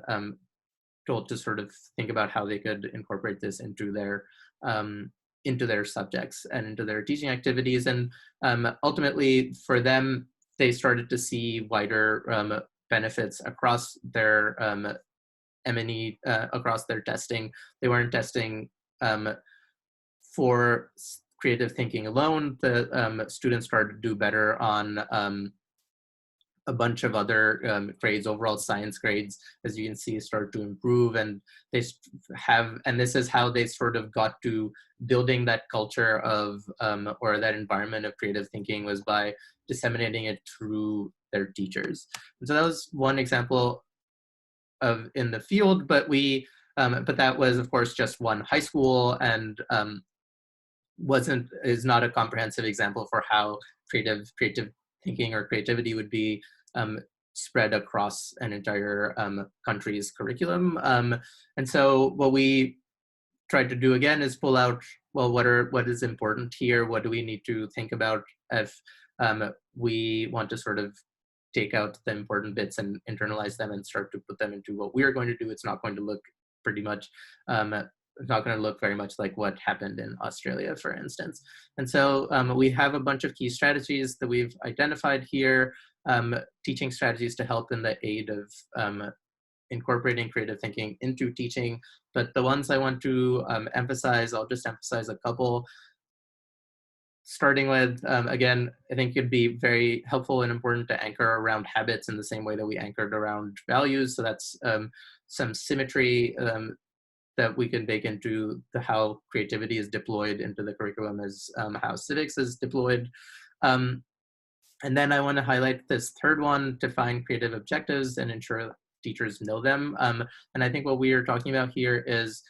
told to sort of think about how they could incorporate this into their subjects and into their teaching activities. And ultimately for them, they started to see wider benefits across their M&E, across their testing. They weren't testing for creative thinking alone. The students started to do better on a bunch of other grades. Overall science grades, as you can see, start to improve, and and this is how they sort of got to building that culture of or that environment of creative thinking, was by disseminating it through their teachers. And so that was one example of in the field, but but that was of course just one high school, and is not a comprehensive example for how creative thinking or creativity would be spread across an entire country's curriculum. And so what we tried to do again is pull out well, what is important here? What do we need to think about if we want to sort of take out the important bits and internalize them and start to put them into what we are going to do? It's not going to look pretty much, it's not going to look very much like what happened in Australia, for instance. And so we have a bunch of key strategies that we've identified here, teaching strategies to help in the aid of incorporating creative thinking into teaching. But the ones I want to emphasize, I'll just emphasize a couple. Starting with, again, I think it'd be very helpful and important to anchor around habits in the same way that we anchored around values. So that's some symmetry that we can bake into how creativity is deployed into the curriculum as how civics is deployed. And then I want to highlight this third one, define creative objectives and ensure teachers know them. And I think what we are talking about here is,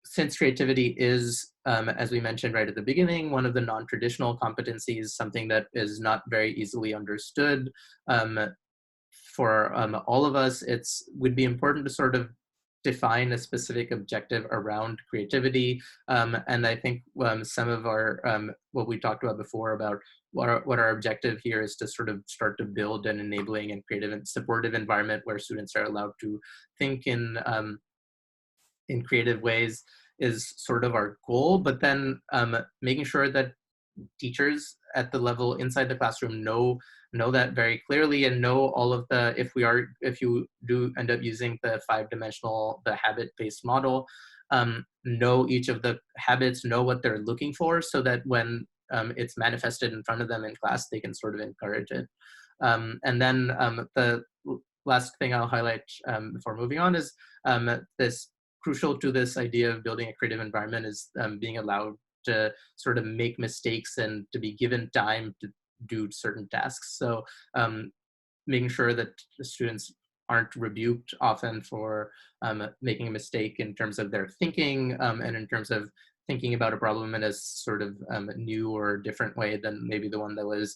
since creativity is, as we mentioned right at the beginning, one of the non-traditional competencies, something that is not very easily understood for all of us, it would be important to sort of define a specific objective around creativity. And I think some of our, what we talked about before about what our objective here is to sort of start to build an enabling and creative and supportive environment where students are allowed to think in creative ways is sort of our goal, but then making sure that teachers at the level inside the classroom know that very clearly and know all of the, if you do end up using the 5-dimensional, the habit-based model, know each of the habits, know what they're looking for, so that when it's manifested in front of them in class, they can sort of encourage it. And then the last thing I'll highlight before moving on is this crucial to this idea of building a creative environment is being allowed to sort of make mistakes and to be given time to do certain tasks. So making sure that the students aren't rebuked often for making a mistake in terms of their thinking and in terms of thinking about a problem in a sort of new or different way than maybe the one that was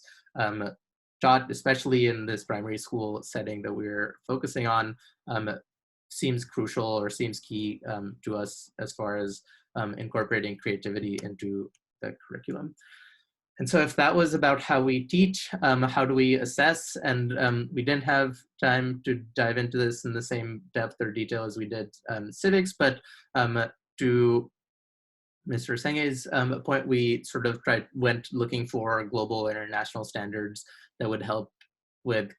taught, especially in this primary school setting that we're focusing on, seems crucial or seems key to us as far as incorporating creativity into the curriculum. And so if that was about how we teach, how do we assess, and we didn't have time to dive into this in the same depth or detail as we did civics, but to Mr. Senge's point, we sort of went looking for global international standards that would help with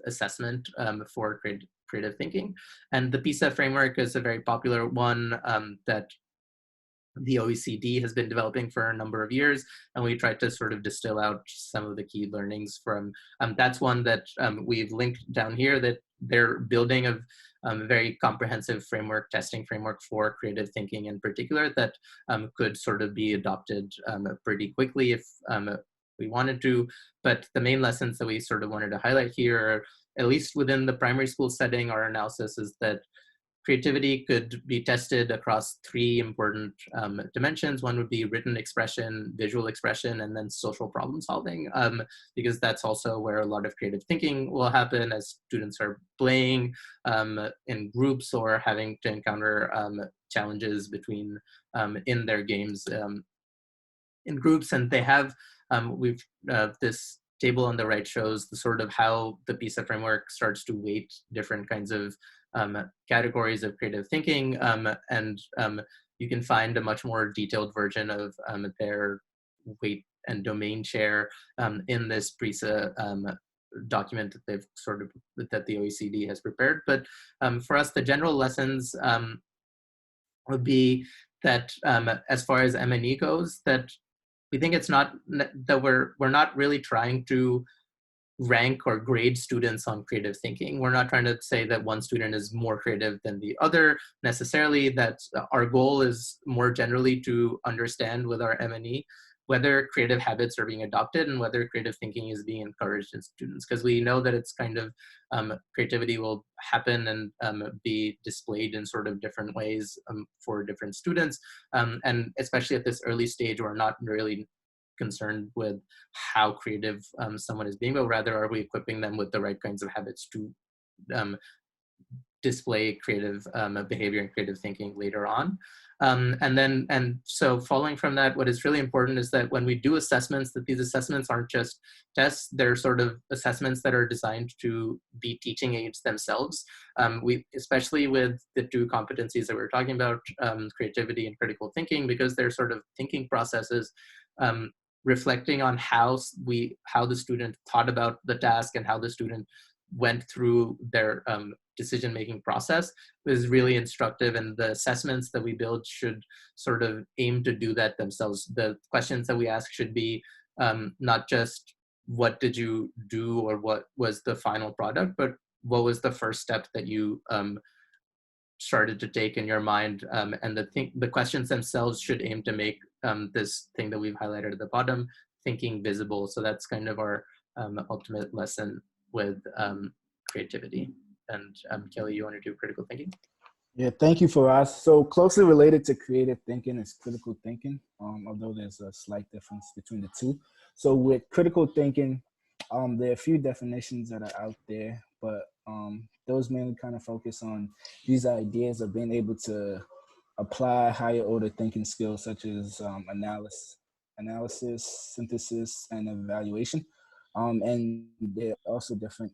assessment for creative thinking. And the PISA framework is a very popular one that the OECD has been developing for a number of years, and we tried to sort of distill out some of the key learnings from, that's one that we've linked down here, that they're building a very comprehensive framework, testing framework for creative thinking in particular, that could sort of be adopted pretty quickly if we wanted to. But the main lessons that we sort of wanted to highlight here, are, at least within the primary school setting, our analysis is that creativity could be tested across 3 important dimensions. One would be written expression, visual expression, and then social problem solving, because that's also where a lot of creative thinking will happen as students are playing in groups or having to encounter challenges between in their games in groups. And they have, this table on the right shows the sort of how the PISA framework starts to weight different kinds of categories of creative thinking, and you can find a much more detailed version of their weight and domain share in this PISA document that they've that the OECD has prepared. But for us, the general lessons would be that as far as M&E goes, that we think it's not that we're not really trying to rank or grade students on creative thinking. We're not trying to say that one student is more creative than the other necessarily. That our goal is more generally to understand with our M&E whether creative habits are being adopted and whether creative thinking is being encouraged in students, because we know that it's kind of creativity will happen and be displayed in sort of different ways for different students, and especially at this early stage, we're not really concerned with how creative someone is being, but rather are we equipping them with the right kinds of habits to display creative behavior and creative thinking later on. And so following from that, what is really important is that when we do assessments, that these assessments aren't just tests, they're sort of assessments that are designed to be teaching aids themselves. Especially with the two competencies that we're talking about, creativity and critical thinking, because they're sort of thinking processes, reflecting on how the student thought about the task and how the student went through their decision-making process is really instructive, and the assessments that we build should sort of aim to do that themselves. The questions that we ask should be not just what did you do or what was the final product, but what was the first step that you started to take in your mind, and the questions themselves should aim to make this thing that we've highlighted at the bottom, thinking visible. So that's kind of our ultimate lesson with creativity. And Kelly, you want to do critical thinking? Yeah, thank you, Faraz. So closely related to creative thinking is critical thinking, although there's a slight difference between the two. So with critical thinking, there are a few definitions that are out there, but those mainly kind of focus on these ideas of being able to apply higher order thinking skills such as analysis, synthesis, and evaluation. And there are also different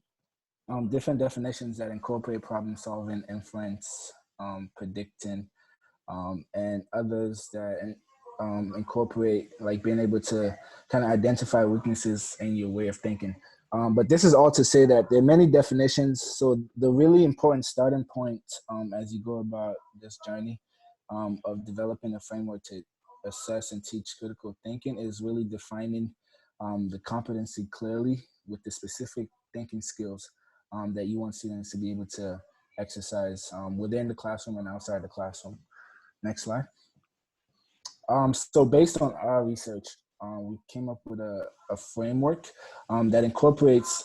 definitions that incorporate problem solving, inference, predicting, and others that incorporate like being able to kind of identify weaknesses in your way of thinking. But this is all to say that there are many definitions. So the really important starting point as you go about this journey of developing a framework to assess and teach critical thinking is really defining the competency clearly with the specific thinking skills that you want students to be able to exercise within the classroom and outside the classroom. Next slide. So based on our research, we came up with a framework that incorporates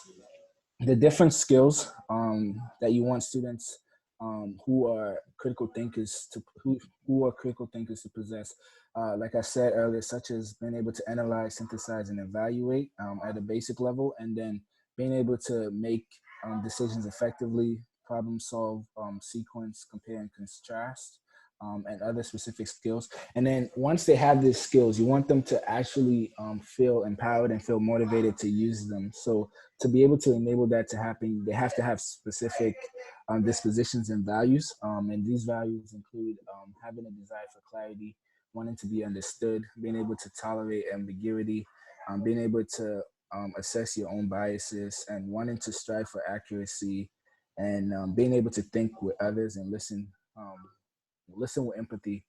the different skills that you want students who are critical thinkers to possess. Like I said earlier, such as being able to analyze, synthesize, and evaluate at a basic level, and then being able to make decisions effectively, problem solve, sequence, compare, and contrast, and other specific skills. And then once they have these skills, you want them to actually feel empowered and feel motivated to use them. So to be able to enable that to happen, they have to have specific dispositions and values. And these values include having a desire for clarity, wanting to be understood, being able to tolerate ambiguity, being able to assess your own biases, and wanting to strive for accuracy, and being able to think with others and listen with empathy,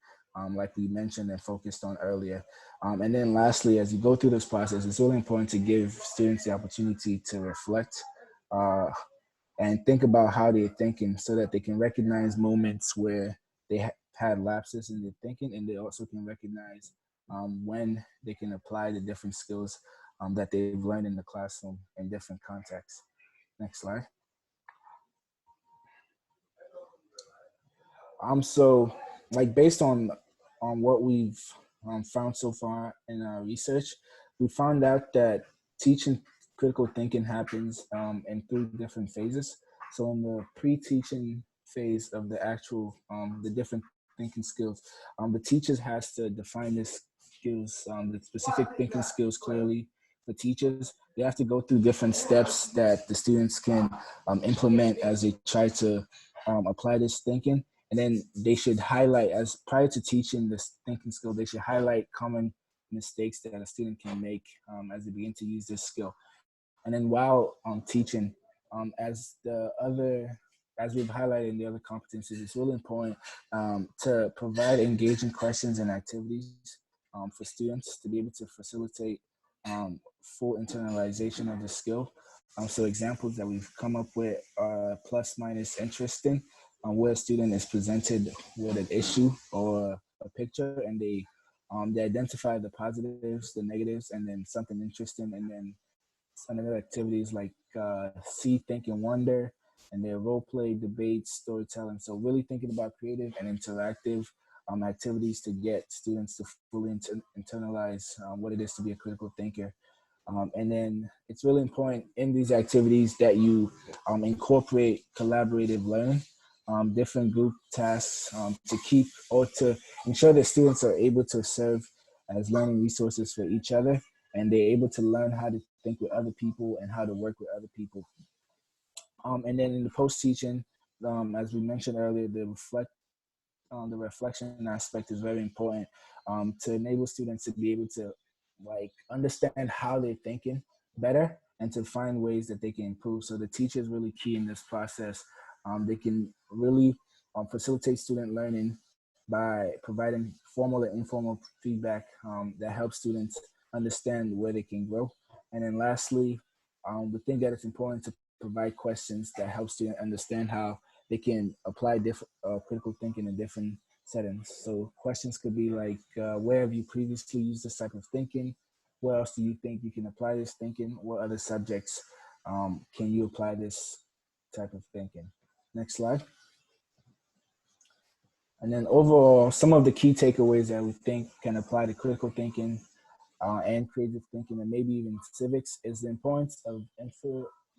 like we mentioned and focused on earlier. And then lastly, as you go through this process, it's really important to give students the opportunity to reflect and think about how they're thinking so that they can recognize moments where they had lapses in their thinking, and they also can recognize when they can apply the different skills that they've learned in the classroom in different contexts. Next slide. So like based on what we've found so far in our research, we found out that teaching critical thinking happens in 3 different phases. So in the pre-teaching phase of the actual the different thinking skills, the teachers has to define the skills, the specific thinking skills clearly. For teachers, they have to go through different steps that the students can implement as they try to apply this thinking. And then they should highlight, as prior to teaching this thinking skill, they should highlight common mistakes that a student can make as they begin to use this skill. And then while teaching, as we've highlighted in the other competencies, it's really important to provide engaging questions and activities for students to be able to facilitate full internalization of the skill. So examples that we've come up with are plus minus interesting, where a student is presented with an issue or a picture, and they identify the positives, the negatives, and then something interesting, and then some other activities like see, think, and wonder, and their role play, debate, storytelling. So really thinking about creative and interactive activities to get students to fully internalize what it is to be a critical thinker. And then it's really important in these activities that you incorporate collaborative learning. different group tasks to keep or to ensure that students are able to serve as learning resources for each other, and they're able to learn how to think with other people and how to work with other people. And then in the post-teaching, as we mentioned earlier, the reflection aspect is very important to enable students to be able to like understand how they're thinking better and to find ways that they can improve. So the teacher is really key in this process. They can really facilitate student learning by providing formal and informal feedback that helps students understand where they can grow. And then lastly, we think that it's important to provide questions that help students understand how they can apply different critical thinking in different settings. So questions could be like, where have you previously used this type of thinking? Where else do you think you can apply this thinking? What other subjects can you apply this type of thinking? Next slide. And then overall, some of the key takeaways that we think can apply to critical thinking and creative thinking, and maybe even civics, is the importance of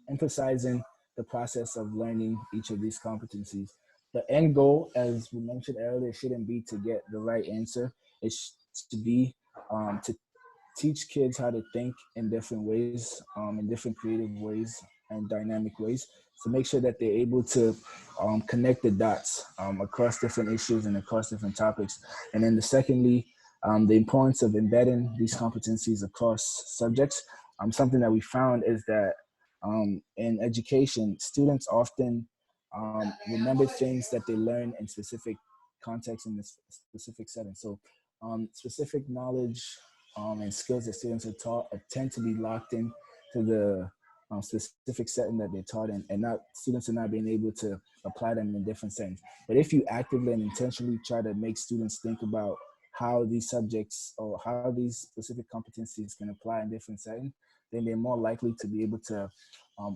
emphasizing the process of learning each of these competencies. The end goal, as we mentioned earlier, shouldn't be to get the right answer. It should be to teach kids how to think in different ways, in different creative ways and dynamic ways, to make sure that they're able to connect the dots across different issues and across different topics. And then secondly, the importance of embedding these competencies across subjects. Something that we found is that in education, students often remember things that they learn in specific contexts in this specific setting. So specific knowledge and skills that students are taught tend to be locked in to the specific setting that they're taught in, and not students are not being able to apply them in different settings. But if you actively and intentionally try to make students think about how these subjects or how these specific competencies can apply in different settings, then they're more likely to be able to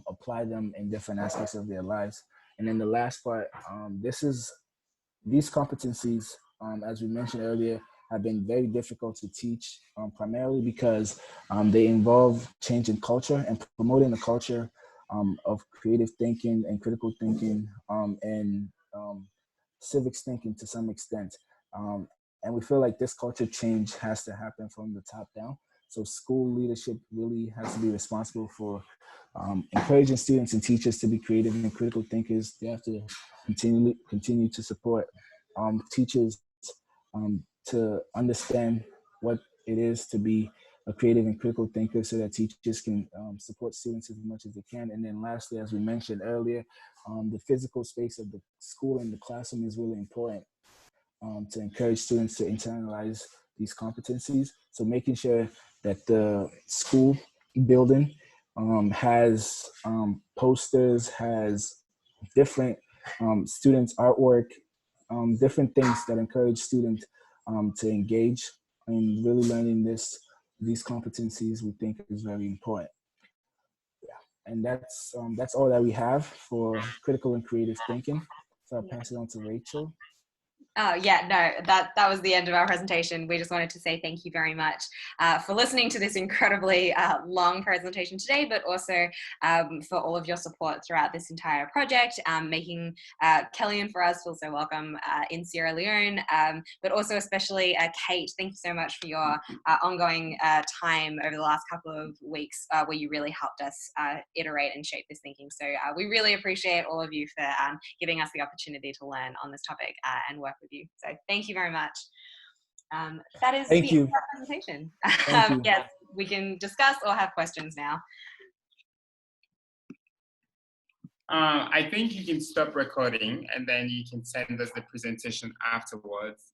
apply them in different aspects of their lives. And then the last part, these competencies, as we mentioned earlier, have been very difficult to teach, primarily because they involve changing culture and promoting a culture of creative thinking and critical thinking and civics thinking to some extent. And we feel like this culture change has to happen from the top down. So school leadership really has to be responsible for encouraging students and teachers to be creative and critical thinkers. They have to continue to support teachers to understand what it is to be a creative and critical thinker, so that teachers can support students as much as they can. And then lastly, as we mentioned earlier, the physical space of the school and the classroom is really important to encourage students to internalize these competencies. So making sure that the school building has posters, has different students' artwork, different things that encourage students to engage in really learning these competencies, we think is very important. Yeah. And that's all that we have for critical and creative thinking. So I'll pass it on to Rachel. Oh yeah, no, that was the end of our presentation. We just wanted to say thank you very much for listening to this incredibly long presentation today, but also for all of your support throughout this entire project, making Kelly and Faraz feel so welcome in Sierra Leone, but also especially Kate, thank you so much for your ongoing time over the last couple of weeks where you really helped us iterate and shape this thinking. So we really appreciate all of you for giving us the opportunity to learn on this topic and work with you. So thank you very much. That is the end of our presentation. Yes, we can discuss or have questions now. I think you can stop recording and then you can send us the presentation afterwards.